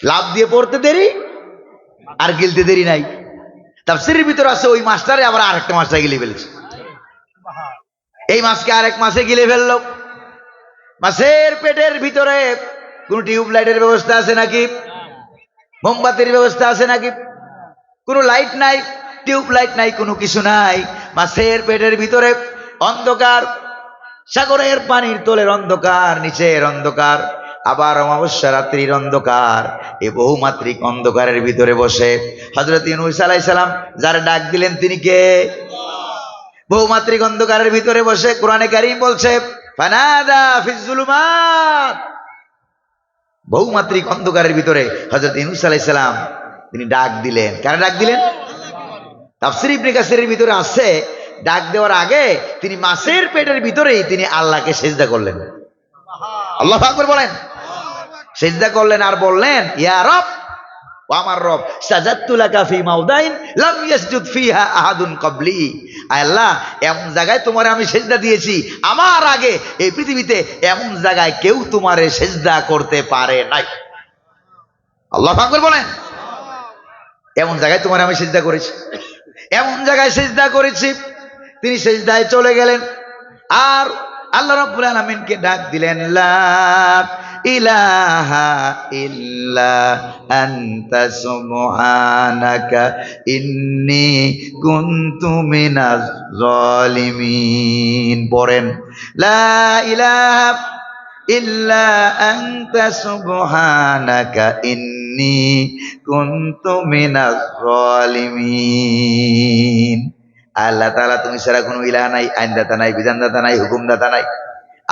লাফ দিয়ে পড়তে দেরি আর গিলতে দেরি নাই। তাফসীরের ভিতরে আছে ওই মাছটারে আবার আরেকটা মাছটা গিলে ফেলেছে। এই মাছকে আরেক মাছে গিলে ফেললো। মাছের পেটের ভিতরে কোন টিউবলাইটের ব্যবস্থা আছে নাকি? মোমবাতির ব্যবস্থা আছে নাকি? কোনো লাইট নাই, টিউবলাইট নাই, কোনো কিছু নাই। মাছের পেটের ভিতরে অন্ধকার, সাগরের পানির তলের অন্ধকার, নিচের অন্ধকার, আবার অমাবস্যা রাত্রির অন্ধকার। এই বহুমাত্রিক অন্ধকারের ভিতরে বসে হযরত ইউনূস আলাইহিস সালাম যার ডাক দিলেন, তিনি কে? বহুমাত্রিক অন্ধকারের ভিতরে বসে কোরআনে কারীম বলছে, ফানাদা ফিজ যুলুমাত। বহুমাত্রিক অন্ধকারের ভিতরে হযরত ইউনূস আলাইহিস সালাম তিনি ডাক দিলেন। কারা ডাক দিলেন? তাফসীর ইবনে কাসিরের ভিতরে আছে, ডাক দেওয়ার আগে তিনি মাছের পেটের ভিতরেই তিনি আল্লাহকে সিজদা করলেন। আল্লাহু আকবার বলেন। সিজদা করলেন আর বললেন, ইয়া রব, ও আমার রব, সাজাদতু লাকা ফি মাউদাইন লাম ইয়াসজুদ ফিহা আহাদুন ক্বাবলি। আয় আল্লাহ, এমন জায়গায় তোমারে আমি সেজদা দিয়েছি, আমার আগে এই পৃথিবীতে এমন জায়গায় কেউ তোমারে সেজদা করতে পারে নাই। আল্লাহু আকবার বলেন। এমন জায়গায় তোমার আমি সেজদা করেছি, এমন জায়গায় সেজদা করেছি। তিনি সেজদায় চলে গেলেন আর আল্লাহ রাব্বুল আলামিনকে ডাক দিলেন, লা ইলাহা ইল্লা আনতা সুবহানাকা ইন্নী কুনতু মিনাজ জালিমিন। পড়েন, লা ইলাহা ইল্লা আনতা সুবহানাকা ইন্নী কুনতু মিনাজ জালিমিন। আল্লাহ তাআলা, তুমি ছাড়া কোনো ইলাহ নাই, আইনদাতা নাই, বিধানদাতা নাই, হুকুমদাতা নাই,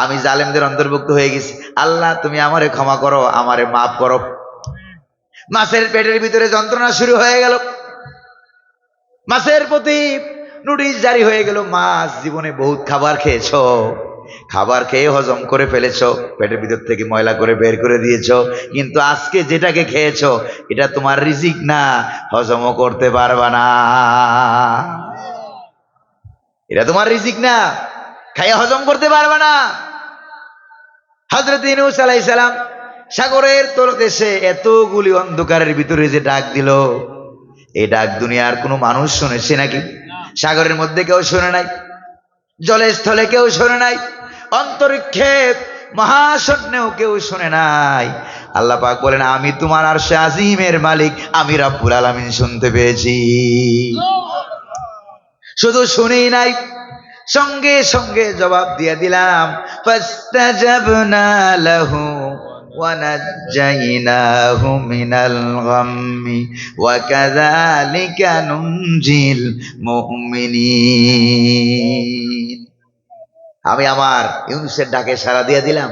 আমি জালেমদের অন্তর্ভুক্ত হয়ে গেছি। আল্লাহ তুমি আমারে ক্ষমা করো, আমারে মাফ করো। মাছের পেটের ভিতরে যন্ত্রণা শুরু হয়ে গেল, মাছের প্রতি নোটিশ জারি হয়ে গেল। মাছ, জীবনে বহুত খাবার খেয়েছো, খাবার খেয়ে হজম করে ফেলেছো, পেটের ভিতর থেকে ময়লা করে বের করে দিয়েছো, কিন্তু আজকে যেটাকে খেয়েছো এটা তোমার রিজিক না, হজমও করতে পারবা না। এটা তোমার রিজিক না, খাইয়া হজম করতে পারবা না। হযরত ইউনূস আলাইহিস সালাম সাগরের তলদেশে এতগুলি অন্ধকারের ভিতরে যে ডাক দিল, এই ডাক দুনিয়ার কোনো মানুষ শুনেছে নাকি? সাগরের মধ্যে কেউ শুনে নাই, জলে স্থলে কেউ শোনে নাই, অন্তরিক্ষে মহাশূন্যেও কেউ শোনে নাই। আল্লাহ পাক বলেন, আমি তোমার আরশে আজিমের মালিক, আমি রব্বুল আলামিন শুনতে পেয়েছি। শুধু শুনেই নাই, সঙ্গে সঙ্গে জবাব দিয়ে দিলাম। ফাস্তাজাবনা লাহু ওয়া নাজ্জাইনাহু মিনাল গাম্মি ওয়া কাযালিকা নুনজিল মুমিনিন। আমি আমার ইউনূসের ডাকে সাড়া দিয়ে দিলাম,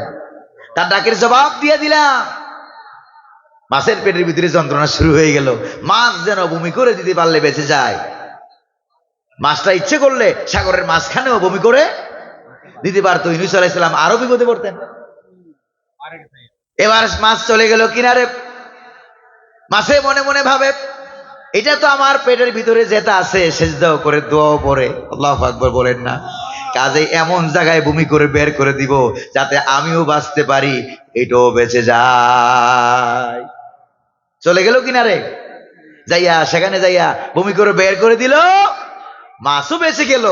তার ডাকের জবাব দিয়ে দিলাম। মাছের পেটের ভিতরে যন্ত্রণা শুরু হয়ে গেল। মাছ যেন বমি করে দিতে পারলে বেঁচে যায়, মাছটা ইচ্ছে করলে সাগরের মাঝখানেও বমি করে দিতে পারতো। ইউনূস আলাইহিস সালাম আরো বিপদে পড়তেন। এবার মাছ চলে গেল কিনারে। মাছে মনে মনে ভাবে, এটা তো আমার পেটের ভিতরে যেটা আছে, সেজদাও করে দোয়াও পড়ে, আল্লাহু আকবার বলেন না, কাজে এমন জায়গায় বমি করে বের করে দিব যাতে আমিও বাঁচতে পারি, এটাও বেঁচে যায়। চলে গেল কিনারে, যাইয়া সেখানে যাইয়া বমি করে বের করে দিল, মাছও বেঁচে গেল,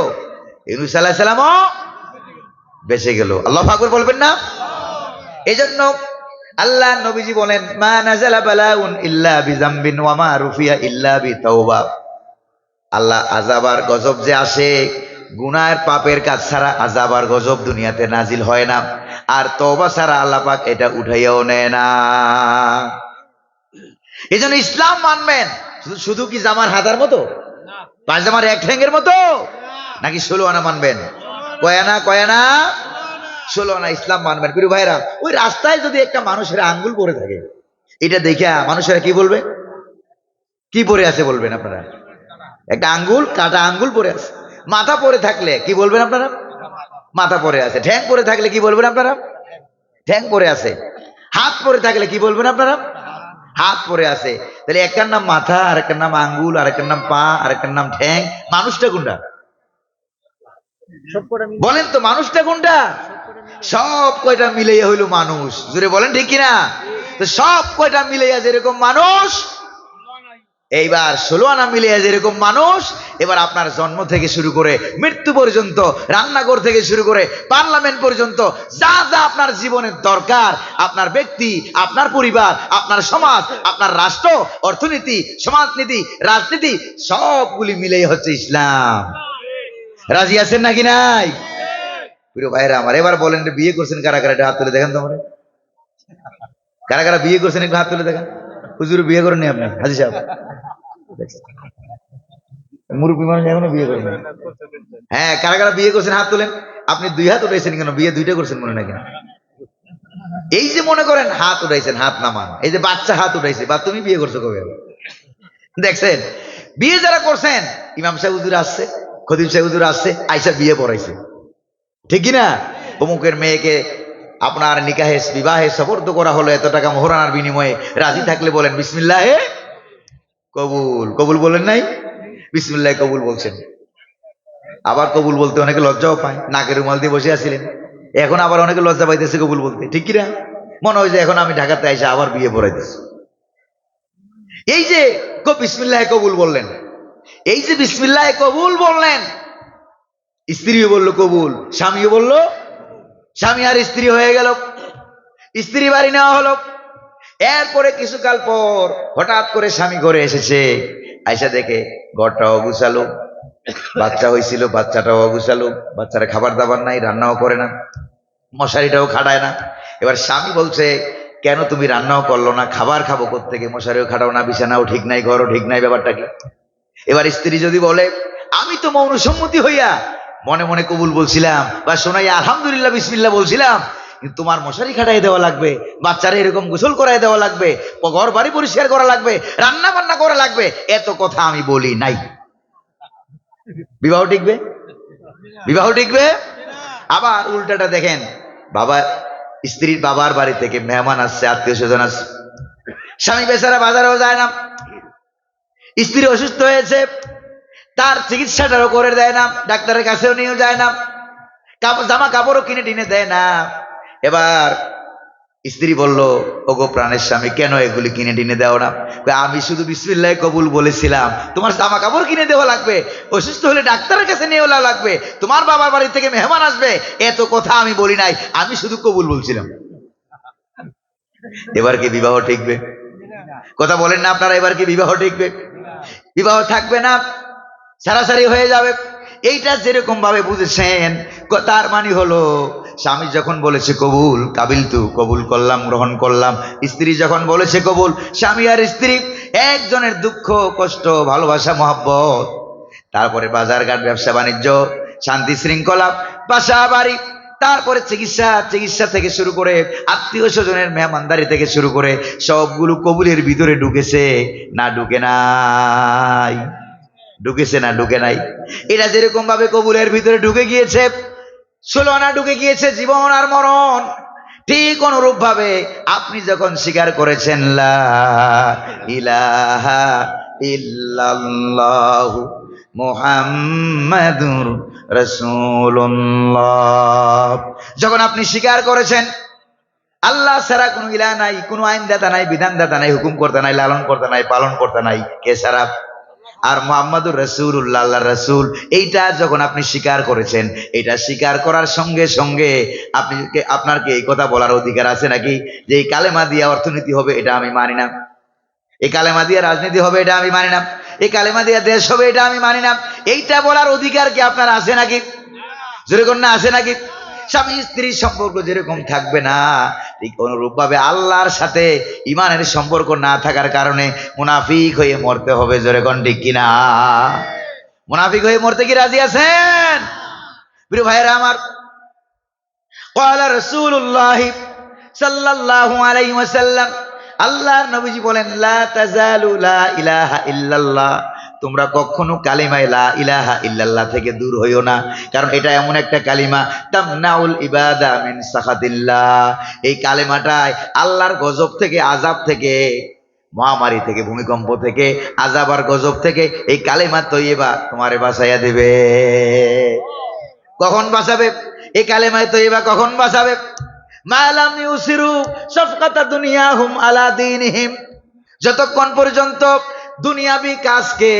ইউনূস আলাইহিস সালামও বেঁচে গেল। আল্লাহু আকবার বলবেন না? এজন্য আল্লাহ নবীজি বলেন, মা নাযালা বালাউন ইল্লা বিযামবিন ওয়া মা রুফিয়া ইল্লা বিতাওবা। আল্লাহ আযাব আর গজব যে আসে, গুনাহের পাপের কাজ ছাড়া আযাব আর গজব দুনিয়াতে নাজিল হয় না, আর তওবা ছাড়া আল্লাহ পাক এটা উঠাইয়াও নেয় না। এজন্য ইসলাম মানবেন শুধু কি জামার হাতার মতো, পায়জামার এক ঠ্যাঙ্গের মতো, নাকি 16 আনা মানবেন? কয় আনা? 16 আনা ইসলাম মানবেন। প্রিয় ভাইরা, ওই রাস্তায় যদি একটা মানুষের আঙ্গুল পড়ে থাকে, এটা দেখে মানুষেরা কি বলবে? কি পড়ে আছে বলবেন আপনারা? একটা আঙ্গুল, কাটা আঙ্গুল পড়ে আছে। মাথা পড়ে থাকলে কি বলবেন আপনারা? মাথা পড়ে আছে। ঠ্যাং পড়ে থাকলে কি বলবেন আপনারা? ঠ্যাং পড়ে আছে। হাত পড়ে থাকলে কি বলবেন আপনারা? হাত পড়ে আছে। তাহলে একটার নাম মাথা, আর একটার নাম আঙ্গুল, আর একটার নাম পা, আর একটার নাম ঠ্যাং। মানুষটা কোনটা বলেন তো? মানুষটা কোনটা? সব কয়টা মিলাইয়া হইল মানুষ। জোরে বলেন ঠিক কিনা? তো সব কয়টা মিলাইয়া যেরকম মানুষ, এইবার 16 আনা মিলিয়ে যেরকম মানুষ, এবার আপনার জন্ম থেকে শুরু করে মৃত্যু পর্যন্ত, রান্নাঘর থেকে শুরু করে পার্লামেন্ট পর্যন্ত, যা যা আপনার জীবনের দরকার, আপনার ব্যক্তি, আপনার পরিবার, আপনার সমাজ, আপনার রাষ্ট্র, অর্থনীতি, সমাজনীতি, রাজনীতি, সবগুলি মিলেই হচ্ছে ইসলাম। রাজি আছেন নাকি নাই? প্রিয় ভাইরা আমার, এবার বলেন, বিয়ে করছেন কারা কারা? হাত তুলে দেখেন। তোমরা কারা কারা বিয়ে করছেন একটু হাত তুলে দেখেন। হুজুর বিয়ে করেননি আপনি? হাজি সাহেব, মুরব্বী মানুষ এখনো বিয়ে করেন? হ্যাঁ, কারা কারা বিয়ে করছেন হাত তোলেন। আপনি 2 হাত উঠাইছেন কেন? বিয়ে 2টা করছেন মনে নাকি? এই যে মনে করেন হাত উঠাইছেন, হাত নামান। এই যে বাচ্চা হাত উঠাইছে, বা তুমি বিয়ে করছো কবে? দেখছেন, বিয়ে যারা করছেন, ইমাম সাহেব হুজুর আসছে, খতিব সাহেব হুজুর আসছে, আইসা বিয়ে পড়াইছে, ঠিক কিনা? অমুকের মেয়েকে আপনার নিকাহে, বিবাহে সফর্দ করা হলো, এত টাকা মোহরানার বিনিময়ে। রাজি থাকলে বলেন বিসমিল্লাহে কবুল কবুল বলেন নাই, বিসমিল্লাহ কবুল বলছেন। আবার কবুল বলতে অনেকে লজ্জাও পায়, নাকের রুমাল দিয়ে বসে আছিলেন, এখন আবার অনেকে লজ্জা পাইতেছে কবুল বলতে, ঠিক কিনা? মনে হয় যে এখন আমি ঢাকাতে এসে আবার বিয়ে পড়াইতেছি। এই যে বিসমিল্লাহ কবুল বললেন, এই যে বিসমিল্লাহ কবুল বললেন, স্ত্রীও বললো কবুল, স্বামীও বললো, স্বামী আর স্ত্রী হয়ে গেল, স্ত্রী বাড়ি নেওয়া হলো। এরপরে কিছুকাল পর হঠাৎ করে স্বামী ঘরে এসেছে, আয়সা দেখে ঘরটাও গুছালো, বাচ্চা হয়েছিল, বাচ্চাটাও গুছালো, বাচ্চারা খাবার দাবার নাই, রান্নাও করে না, মশারিটাও খাটায় না। এবার স্বামী বলছে, কেন তুমি রান্নাও করলো না, খাবার খাবো কোত্থেকে, মশারিও খাটাও না, বিছানাও ঠিক নাই, ঘরও ঠিক নাই, ব্যাপারটা কি? এবার স্ত্রী যদি বলে, আমি তো মৌন সম্মতি হইয়া মনে মনে কবুল বলছিলাম বা শোনাই আলহামদুলিল্লাহ বিসমিল্লাহ বলছিলাম, কিন্তু তোমার মশারি খাটাই দেওয়া লাগবে, বাচ্চারা এরকম গোসল করাই দেওয়া লাগবে, ঘর বাড়ি পরিষ্কার করা লাগবে, রান্না বান্না করা লাগবে, এত কথা আমি বলি নাই। বিবাহ টিকবে? বিবাহ টিকবে? আবার উল্টাটা দেখেন, বাবা, স্ত্রীর বাবার বাড়ি থেকে মেহমান আসছে, আত্মীয় স্বজন আসছে, স্বামী বেচারা বাজারেও যায় না, স্ত্রী অসুস্থ হয়েছে, তার চিকিৎসাটাও করে দেয় না, ডাক্তারের কাছেও নিয়েও যায় না, জামা কাপড়ও কিনে টিনে দেয় না। এবার স্ত্রী বলল, ওগো প্রাণের স্বামী, কেন এগুলি কিনে টিনে দেও না? আমি শুধু বিসমিল্লাহ কবুল বলেছিলাম, তোমার জামা কাপড় কিনে দেওয়া লাগবে, অসুস্থ হলে ডাক্তারের কাছে নিয়ে লাগবে, তোমার বাবার বাড়ি থেকে মেহমান আসবে, এত কথা আমি বলি নাই, আমি শুধু কবুল বলছিলাম। এবার কি বিবাহ টিকবে? কথা বলেন না আপনারা, এবার কি বিবাহ টিকবে? বিবাহ থাকবে না, সারাসারি হয়ে যাবে। এইটা যেরকম ভাবে বুঝেছেন, তার মানে হলো স্বামী যখন বলেছে কবুল, কাবিল তু, কবুল করলাম, গ্রহণ করলাম, স্ত্রী যখন বলেছে কবুল, স্বামী আর স্ত্রী একজনের দুঃখ কষ্ট ভালোবাসা মহব্বত, তারপরে বাজার ঘাট ব্যবসা বাণিজ্য শান্তি শৃঙ্খলা, বাসা বাড়ি, তারপরে চিকিৎসা, চিকিৎসা থেকে শুরু করে আত্মীয় স্বজনের মেহমানদারি থেকে শুরু করে সবগুলো কবুলের ভিতরে ঢুকেছে না ঢুকে নাই? ঢুকেছে না ঢুকে নাই? এটা যেরকম ভাবে কবুলের ভিতরে ঢুকে গিয়েছে, 16 আনা ঢুকে গিয়েছে জীবন আর মরণ, ঠিক অনুরূপ ভাবে আপনি যখন স্বীকার করেছেন লা ইলাহা ইল্লাল্লাহু মুহাম্মাদুর রাসূলুল্লাহ, যখন আপনি স্বীকার করেছেন আল্লাহ ছাড়া কোনো ইলাহ নাই, কোনো আইনদাতা নাই, বিধানদাতা নাই, হুকুম করতে নাই, লালন করতে নাই, পালন করতে নাই, কে ছাড়া? আর মুহাম্মাদুর রাসূলুল্লাহ, আল্লাহর রাসূল, এইটা যখন আপনি স্বীকার করেছেন, এটা স্বীকার করার সঙ্গে সঙ্গে আপনার কি এই কথা বলার অধিকার আছে নাকি যে এই কালেমা দিয়ে অর্থনীতি হবে? এটা আমি মানি না। এই কালেমা দিয়ে রাজনীতি হবে? এটা আমি মানি না। এই কালেমা দিয়ে দেশ হবে? এটা আমি মানি না। এইটা বলার অধিকার কি আপনার আছে নাকি? যেরকম না আছে নাকি? স্বামী স্ত্রীর সম্পর্ক যেরকম থাকবে না, ঠিক অনুরূপ ভাবে আল্লাহর সাথে ইমানের সম্পর্ক না থাকার কারণে মুনাফিক হয়ে মরতে হবে। যেরকম ঠিক কিনা? মুনাফিক হয়ে মরতে কি রাজি আছেন? প্রিয় ভাইয়েরা আমার, ক্বালা রাসূলুল্লাহ সাল্লাল্লাহু আলাইহি ওয়াসাল্লাম, আল্লাহর নবীজি বলেন, লা তাজালু লা ইলাহা ইল্লাল্লাহ, তোমরা কখনো কালিমায়ে লা ইলাহা ইল্লাল্লাহ থেকে দূর হইও না, কারণ এটা এমন একটা কালিমা তামনাউল ইবাদা মিন সাখাতিল্লাহ, এই কালিমাটায় আল্লাহর গজব থেকে, আযাব থেকে, মহামারী থেকে, ভূমিকম্প থেকে, আযাব আর গজব থেকে এই কালিমা তৈয়বা তোমারে বাঁচাইয়া দেবে। কখন বাঁচাবে? এই কালিমা তৈয়বা কখন বাঁচাবে? মালাম ইউসিরু সাফকাতা দুনিয়াহুম আলা দীনিহিম, যতক্ষণ পর্যন্ত দুনিয়াবি কাজকে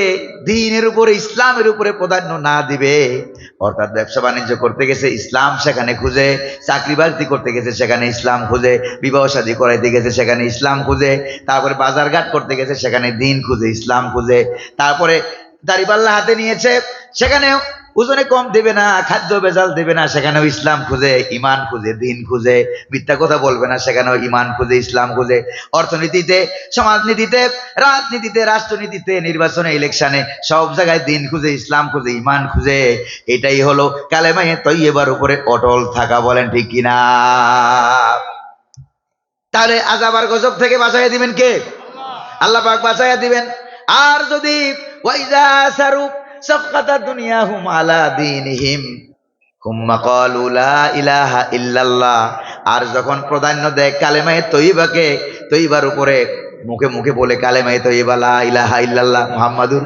দ্বীনের উপরে, ইসলামের উপরে প্রাধান্য না দিবে, অর্থাৎ ব্যবসা বাণিজ্য করতে গেছে ইসলাম সেখানে খুঁজে, চাকরি বাকরি করতে গেছে সেখানে ইসলাম খুঁজে, বিবাহ শাদী করাইতে গেছে সেখানে ইসলাম খুঁজে, তারপরে বাজারঘাট করতে গেছে সেখানে দিন খুঁজে, ইসলাম খুঁজে, তারপরে দাড়িপাল্লা হাতে নিয়েছে সেখানেও ওজনে কম দেবে না, খাদ্য ভেজাল দেবে না, সেখানেও ইসলাম খুঁজে, ইমান খুঁজে, দিন খুঁজে, মিথ্যা কথা বলবে না, সেখানেও ইমান খুঁজে, ইসলাম খুঁজে, অর্থনীতিতে, সমাজনীতিতে, রাজনীতিতে, রাষ্ট্রনীতিতে, নির্বাচনে, ইলেকশনে, সব জায়গায় দিন খুঁজে, ইসলাম খুঁজে, ইমান খুঁজে। এটাই হলো কালেমায়ে তৈয়বার উপরে অটল থাকা। বলেন ঠিক কিনা? তাহলে আযাব আর গজব থেকে বাঁচাইয়া দিবেন কে? আল্লাহ পাক বাঁচাইয়া দিবেন। আর যদি ওয়াইজা সারু সাফকাতা দুনিয়াহুম আলা দীনিহিম হুম্মা ক্বালু লা ইলাহা ইল্লাল্লাহ, আর যখন প্রাধান্য দেয় কালেমায়ে তৈয়বাকে, তৈয়বার উপরে মুখে মুখে বলে কালেমায়ে তয়্যিবা লা ইলাহা ইল্লাল্লাহ মুহাম্মাদুর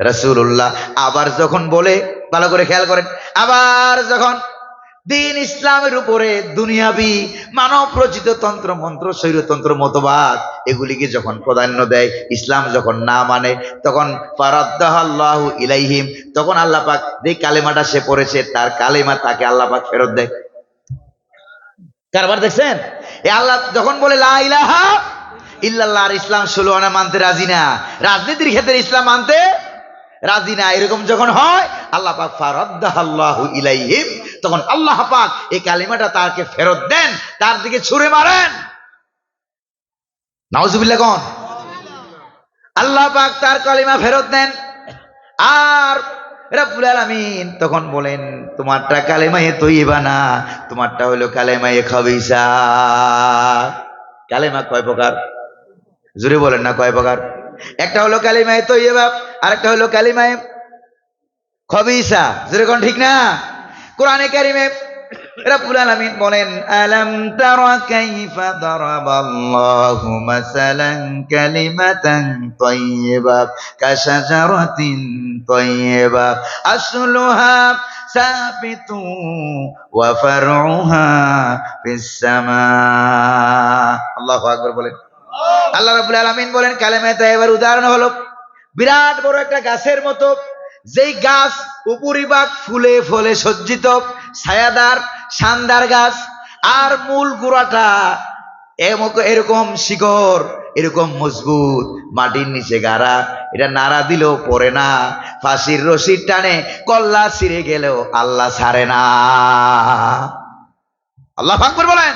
রাসূলুল্লাহ, আবার যখন বলে, ভালো করে খেয়াল করেন, আবার যখন দিন ইসলামের উপরে দুনিয়াবি মানব রচিত তন্ত্র মন্ত্র স্বৈরতন্ত্র মতবাদ এগুলিকে যখন প্রাধান্য দেয়, ইসলাম যখন না মানে, তখন ফারাদ্দাহাল্লাহু ইলাইহিম, তখন আল্লাহ পাক যে কালেমাটা সে পড়েছে তার কালেমা তাকে আল্লাহ পাক ফেরত দেয়। কারবার দেখছেন? এ আল্লাহ যখন বলে লা ইলাহা ইল্লাল্লাহ, আর ইসলাম 16 আনা মানতে রাজি না, রাজনীতির ক্ষেত্রে ইসলাম মানতে রাজি না, এরকম যখন হয় আল্লাহ পাক ফারাদ্দাহাল্লাহু ইলাইহিম, তখন আল্লাহ পাক এই কালিমাটা তাকে ফেরত দেন, তার দিকে ছুঁড়ে মারেন। নাউজুবিল্লাহ কোন? আল্লাহ পাক তার কালিমা ফেরত দেন। আর রব্বুল আলামিন তখন বলেন তোমারটা কালেমায়ে তয়্যিবা না, তোমারটা হলো কালেমায়ে খাবিসা। কালেমা কয় প্রকার? জোরে বলেন না, কয় প্রকার? একটা হলো কালিমায়ে তয়্যিবা, আরেকটা হলো কালিমায়ে খাবিসা। জোরে কোন ঠিক না? কোরআনে কারিমে রব্বুল আলামিন বলেন আলাম তারা কাইফা দারাবাল্লাহু মাসালান কালিমাতান তাইয়্যিবা কাশাজারাতিন তাইয়্যিবা আসলুহা সাবিতু ওয়া ফারউহা ফিস সামা। আল্লাহু আকবার বলেন। আল্লাহ রাব্বুল আলামিন বলেন কালেমায়ে তাইয়্যিবার উদাহরণ হলো বিরাট বড় একটা গাছের মতো, যেই গাছ উপরিভাগ ফুলে ফলে সজ্জিত, ছায়াদার শানদার গাছ, আর মূল গোড়াটা এরকম শিকড়, এরকম মজবুত, মাটির নিচে গাড়া, এটা নাড়া দিলেও পড়ে না, ফাঁসির রশির টানে কল্লা ছিঁড়ে গেলেও আল্লাহ ছাড়ে না। আল্লাহ আকবার বলেন।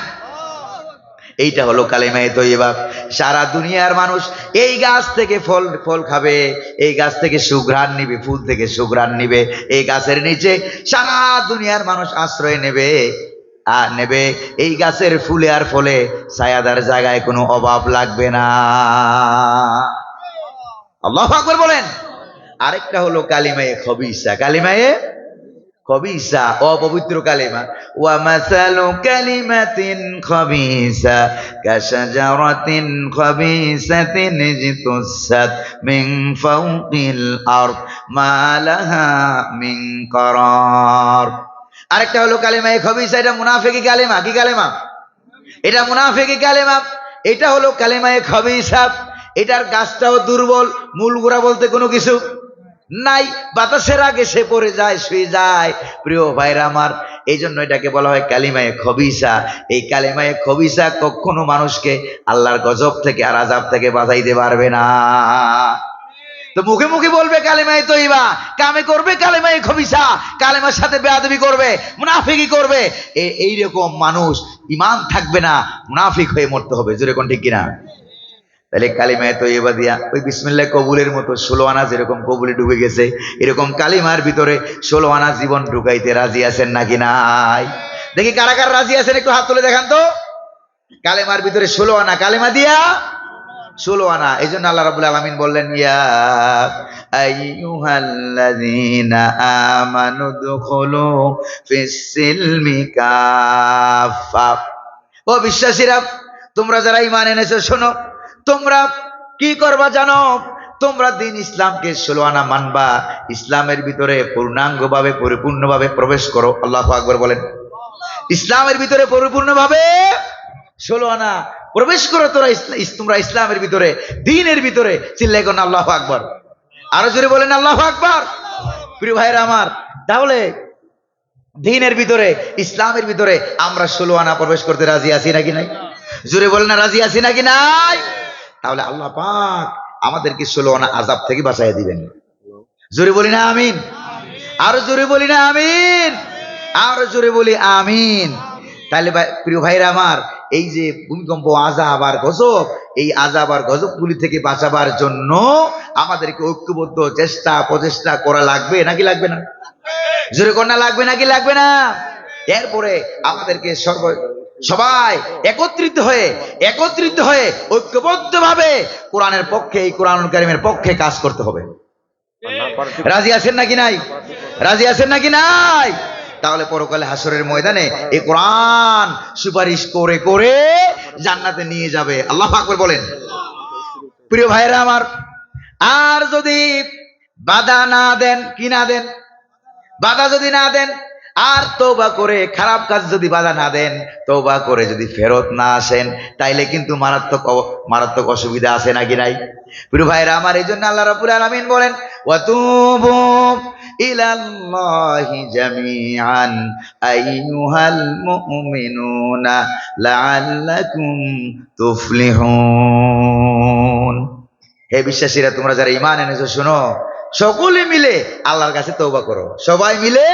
এইটা হলো কালেমায়ে তয়্যিবা। সারা দুনিয়ার মানুষ এই গাছ থেকে ফল খাবে, এই গাছ থেকে সুঘ্রাণ নিবে, ফুল থেকে সুঘ্রাণ নিবে, এই গাছের নিচে সারা দুনিয়ার মানুষ আশ্রয় নেবে আর নেবে। এই গাছের ফুলে আর ফলে ছায়াদার জায়গায় কোনো অভাব লাগবে না। আল্লাহু আকবার বলেন। আরেকটা হলো কালিমায়ে খবিসা। কালিমায়ে খবিসা অপবিত্র কালিমা। ওয়া মাসালু কালিমাতিন খবিসা কাশাজারাতিন খবিসাতিন ইজতুসাত মিন ফাওকিল আরদ মা লাহা মিন করার। আরেকটা হলো কালিমায়ে খবিসা, এটা মুনাফিকি কালিমা। কি কালিমা? এটা মুনাফিকি কালিমা। এটা হলো কালিমায়ে খবিসা। এটার গাছটাও দুর্বল, মূল গোড়া বলতে কোনো কিছু নাই, বাতাসের আগে সে পড়ে যায়, শুয়ে যায়। প্রিয় ভাইরা আমার, এই জন্য এটাকে বলা হয় কালিমায়ে খবিসা। এই কালিমায়ে খবিসা কখনো মানুষকে আল্লাহর গজব থেকে আর আযাব থেকে বাঁচাইতে পারবে না। তো মুখে মুখে বলবে কালিমায়ে তয়্যিবা, কামে করবে কালিমায়ে খবিসা, কালেমার সাথে বেয়াদবি করবে, মুনাফিকি করবে। এইরকম মানুষ ঈমান থাকবে না, মুনাফিক হয়ে মরতে হবে। জোরে কোন ঠিক কিনা? তাহলে কালিমায়ে তয়্যিবা দিয়া ওই বিসমিল্লাহ কবুলের মতো 16 আনা যেরকম কবুলে ঢুকে গেছে, এরকম কালিমার ভিতরে 16 আনা জীবন ঢুকাইতে রাজি আছেন নাকি নাই? দেখি কারা কারা রাজি আছেন, একটু হাত তুলে দেখান তো। কালিমার ভিতরে 16 আনা, কালিমা দিয়া 16 আনা। এই জন্য আল্লাহ রাব্বুল আলামিন বললেন ইয়া আইয়ুহাল্লাযীনা আমানু দুখুলু ফিস সিলমি কাফা। ও বিশ্বাসীরা, তোমরা যারা ঈমান এনেছো শোনো, তোমরা কি করবা জানো? তোমরা দিন ইসলামকে 16 আনা মানবা, ইসলামের ভিতরে পূর্ণাঙ্গভাবে পরিপূর্ণভাবে প্রবেশ করো। আল্লাহু আকবার বলেন। ইসলামের ভিতরে পরিপূর্ণভাবে 16 আনা প্রবেশ করো। তোমরা ইসলামের ভিতরে, দ্বীনের ভিতরে। চিল্লায় কোন আল্লাহু আকবার। আরো জোরে বলেন আল্লাহু আকবার। প্রিয় ভাইরা আমার, তাহলে দ্বীনের ভিতরে, ইসলামের ভিতরে আমরা 16 আনা প্রবেশ করতে রাজি আছি নাকি নাই? জোরে বলেন না, রাজি আছি নাকি নাই? তাহলে আল্লাহ পাক আমাদেরকে 16 আনা আযাব থেকে বাঁচাইয়া দিবেন। জোরে বলি না আমিন। আরো জোরে বলি না আমিন। আরো জোরে বলি আমিন। তাহলে প্রিয় ভাইরা আমার, এই যে ভূমিকম্প, আযাব আর গজব, এই আযাব আর গজবগুলি থেকে বাঁচাবার জন্য আমাদেরকে ঐক্যবদ্ধ চেষ্টা প্রচেষ্টা করা লাগবে নাকি লাগবে না? জোরে কন্যা লাগবে নাকি লাগবে না? এরপরে আমাদেরকে সবাই একত্রিত হয়ে ঐক্যবদ্ধভাবে কোরআনের পক্ষে, এই কোরআনুল কারীমের পক্ষে কাজ করতে হবে। রাজি আছেন নাকি নাই? রাজি আছেন নাকি নাই? তাহলে পরকালে হাসরের ময়দানে এই কোরআন সুপারিশ করে করে জান্নাতে নিয়ে যাবে। আল্লাহু আকবার বলেন। প্রিয় ভাইরা আমার, আর যদি বাধা না দেন, কি না দেন, বাধা যদি না দেন, আর তওবা করে খারাপ কাজ যদি বাধা না দেন, তওবা করে যদি ফেরত না আসেন, তাইলে কিন্তু মারাত্মক অসুবিধা আছে নাকি নাই? প্রিয় ভাইরা আমার, এই জন্য আল্লাহ রাব্বুল আলামিন বলেন, ওয়াতুবু ইলাল্লাহি জামিআন আইয়ুহাল মুমিনুনা লাআল্লাকুম তুফলিহুন। হে বিশ্বাসীরা, তোমরা যারা ঈমান এনেছো, শোনো, সকলে মিলে আল্লাহর কাছে তওবা করো, সবাই মিলে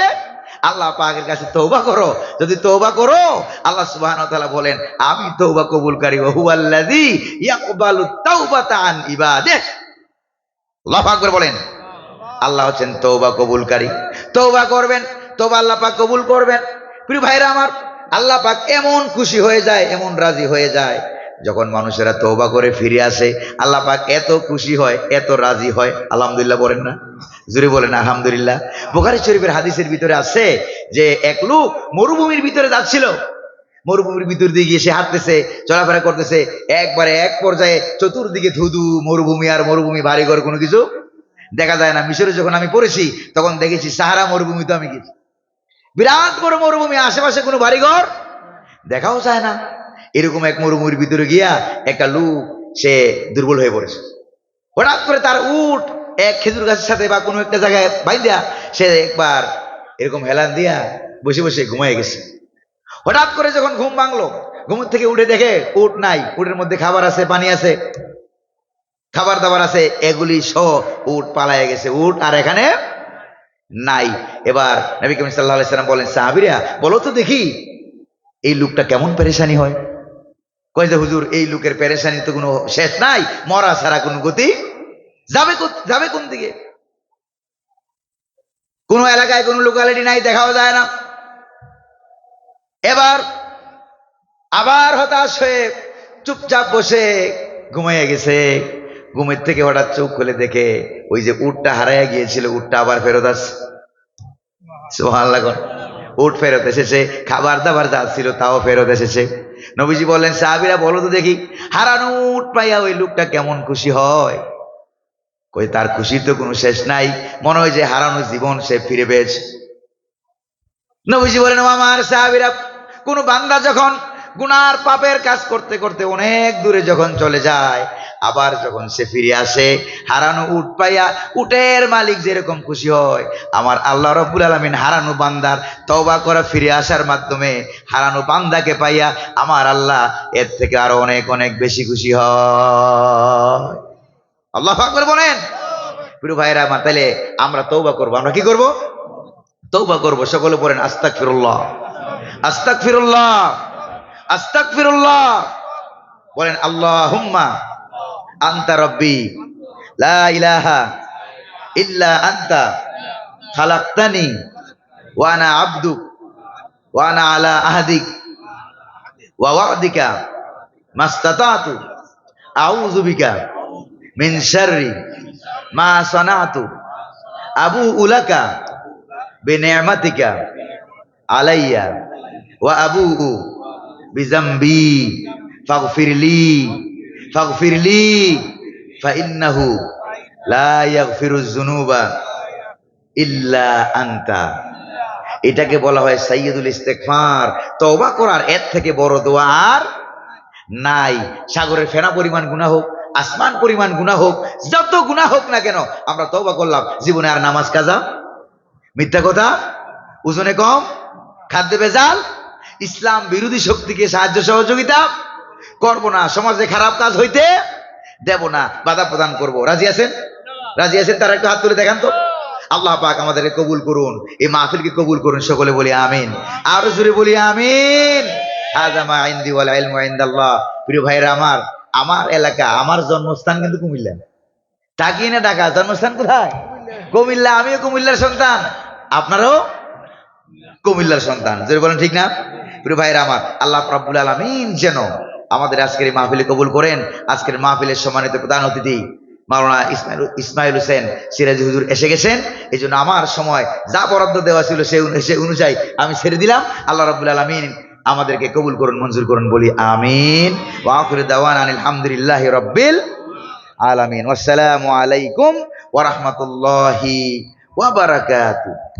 আল্লাহ পাকের কাছে তওবা করো। যদি তওবা করো, আল্লাহ সুবহানাহু ওয়া তাআলা বলেন, আমি তওবা কবুলকারী, ওয়া হুয়াল্লাযী ইয়াকবালুত তাওবাতা আন ইবাদিহি। আল্লাহু আকবার বলেন। আল্লাহ হচ্ছেন তওবা কবুলকারী। তওবা করবেন, তওবা আল্লাহ পাক কবুল করবেন। প্রিয় ভাইরা আমার, আল্লাহ পাক এমন খুশি হয়ে যায়, এমন রাজি হয়ে যায়, যখন মানুষেরা তওবা করে ফিরে আসে, আল্লাহ পাক এত খুশি হয়, এত রাজি হয়। আলহামদুলিল্লাহ বলেন না? জোরে বলেন আলহামদুলিল্লাহ। বুখারী শরীফের হাদিসের ভিতরে আছে যে এক লোক মরুভূমির ভিতরে যাচ্ছিল, মরুভূমির ভিতর দিয়ে গিয়ে সে হাঁটতেছে, চলাফেরা করতেছে, একবারে এক পর্যায়ে চতুর্দিকে ধুধু মরুভূমি, আর মরুভূমি, বাড়িঘর কোনো কিছু দেখা যায় না। মিশরে যখন আমি পড়েছি তখন দেখেছি সাহারা মরুভূমি, তো আমি গেছি, বিরাট বড় মরুভূমি, আশেপাশে কোনো বাড়িঘর দেখাও যায় না। এরকম এক মরুভূমির ভিতরে গিয়া একটা লোক, সে দুর্বল হয়ে পড়েছে। হঠাৎ করে তার উট এক খেজুর গাছের সাথে বা কোনো একটা জায়গায় বাইন্ধা সে একবার এরকম হেলান দিয়া বসে বসে ঘুমায় গেছে। হঠাৎ করে যখন ঘুম ভাঙলো, ঘুম থেকে উঠে দেখে উট নাই, উটের মধ্যে খাবার আছে, পানি আছে, খাবার দাবার আছে, এগুলি সহ উট পালায় গেছে, উট আর এখানে নাই। এবার নবী করিম সাল্লাল্লাহু আলাইহি সাল্লাম বলেন, সাহাবীরা বলো তো দেখি এই লোকটা কেমন পেরেশানি হয়। কয় যে হুজুর, এই লোকের পেরেশানি তো কোনো শেষ নাই, মরা ছাড়া কোনো গতি যাবে কোন দিকে? কোন এলাকায় কোনো লোকালিটি নাই, দেখাও যায় না। এবার আবার হতাশ হয়ে চুপচাপ বসে ঘুমিয়ে গেছে। ঘুমের থেকে হঠাৎ চোখ খুলে দেখে ওই যে উটটা হারাইয়া গিয়েছিল, উটটা আবার ফেরত আসছে। সুবহানাল্লাহ। উট ফেরত এসেছে, খাবার দাবার যা ছিল তাও ফেরত এসেছে। নবীজি বললেন, সাহাবীরা বলো তো দেখি হারানো উট পাইয়া ওই লোকটা কেমন খুশি হয়। কই তার খুশির তো কোনো শেষ নাই, মনে হয় যে হারানো জীবন সে ফিরে পেয়েছে। নবীজি বলেন, আমার সাহাবীরা, কোন বান্দা যখন গুনার পাপের কাজ করতে করতে অনেক দূরে যখন চলে যায়, আবার যখন সে ফিরে আসে, হারানো উট পাইয়া উটের মালিক যেরকম খুশি হয়, আমার আল্লাহ রাব্বুল আলামিন হারানো বান্দার তওবা করা ফিরে আসার মাধ্যমে হারানো বান্দাকে পাইয়া আমার আল্লাহ এর থেকে আরো অনেক অনেক বেশি খুশি হয়। আল্লাহু আকবার বলেন। প্রিয় ভাইরা আমার, তাহলে আমরা তওবা করব। আমরা কি করব? তওবা করব। সকলে পড়েন, আস্তাগফিরুল্লাহ, আস্তাগফিরুল্লাহ, আস্তাগফিরুল্লাহ। বলেন, আল্লাহুম্মা আনতা রাব্বি লা ইলাহা ইল্লা আনতা খালাকতানি ওয়া আনা আবদুক ওয়া আনা আলা আহদিক ওয়া ওয়া'দিকা মাস্তাতাতু আউযু বিকা মিন শাররি মা সানাতু আবুউ লাকা বিনি'মাতিকা আলাইয়া ওয়া আবুউ বিযামবি ফাগফিরলি ফাগফিরলি ফাইন্নাহু লা ইয়াগফিরুয যুনুবা ইল্লা আনতা। এটাকে বলা হয় সাইয়্যিদুল ইস্তিগফার। তওবা করার এর থেকে বড় দোয়া আর নাই। সাগরের ফেনা পরিমাণ গুনাহ হোক, আসমান পরিমাণ গুনাহ হোক, যত গুনাহ হোক না কেন, আমরা তওবা করলাম, জীবনে আর নামাজ কাজা, মিথ্যা কথা, ওজনে কম, খাদ্যে ভেজাল, ইসলাম বিরোধী শক্তিকে সাহায্য সহযোগিতা করব না, সমাজে খারাপ কাজ হইতে দেব না, বাধা প্রদান করব। রাজি আছেন? রাজি আছেন? তারা একটু হাত তুলে দেখান তো। আল্লাহ পাক আমাদেরকে কবুল করুন, এই মাহফিলকে কবুল করুন। সকলে বলি আমিন, আরো জোরে বলি আমিন। হাযা মা ইনদি ওয়াল ইলমু ইনদাল্লাহ। প্রিয় ভাইরা আমার, আমার এলাকা, আমার জন্মস্থান কিন্তু কুমিল্লা। টাকি না ঢাকা? জন্মস্থান কোথায়? কুমিল্লা। আমিও কুমিল্লার সন্তান, আপনারও কুমিল্লার সন্তান। জোরে বলেন ঠিক না? প্রিয় ভাইরা আমার, আল্লাহ রাব্বুল আলামিন যেন আমাদের আজকের এই মাহফিলে কবুল করেন। আজকের মাহফিলের সম্মানিত প্রধান অতিথি মাওলানা ইসমাইল হোসেন সিরাজি হুজুর এসে গেছেন। এই জন্য আমার সময় যা বরাদ্দ দেওয়া ছিল সে অনুযায়ী আমি ছেড়ে দিলাম। আল্লাহ রাব্বুল আলামিন আমাদেরকে কবুল করুন, মঞ্জুর করুন, বলি আমিন। ওয়া আখিরু দাওয়ানা আলহামদুলিল্লাহি রাব্বিল আলামিন। আসসালামু আলাইকুম ওয়া রাহমাতুল্লাহি ওয়া বারাকাতুহু।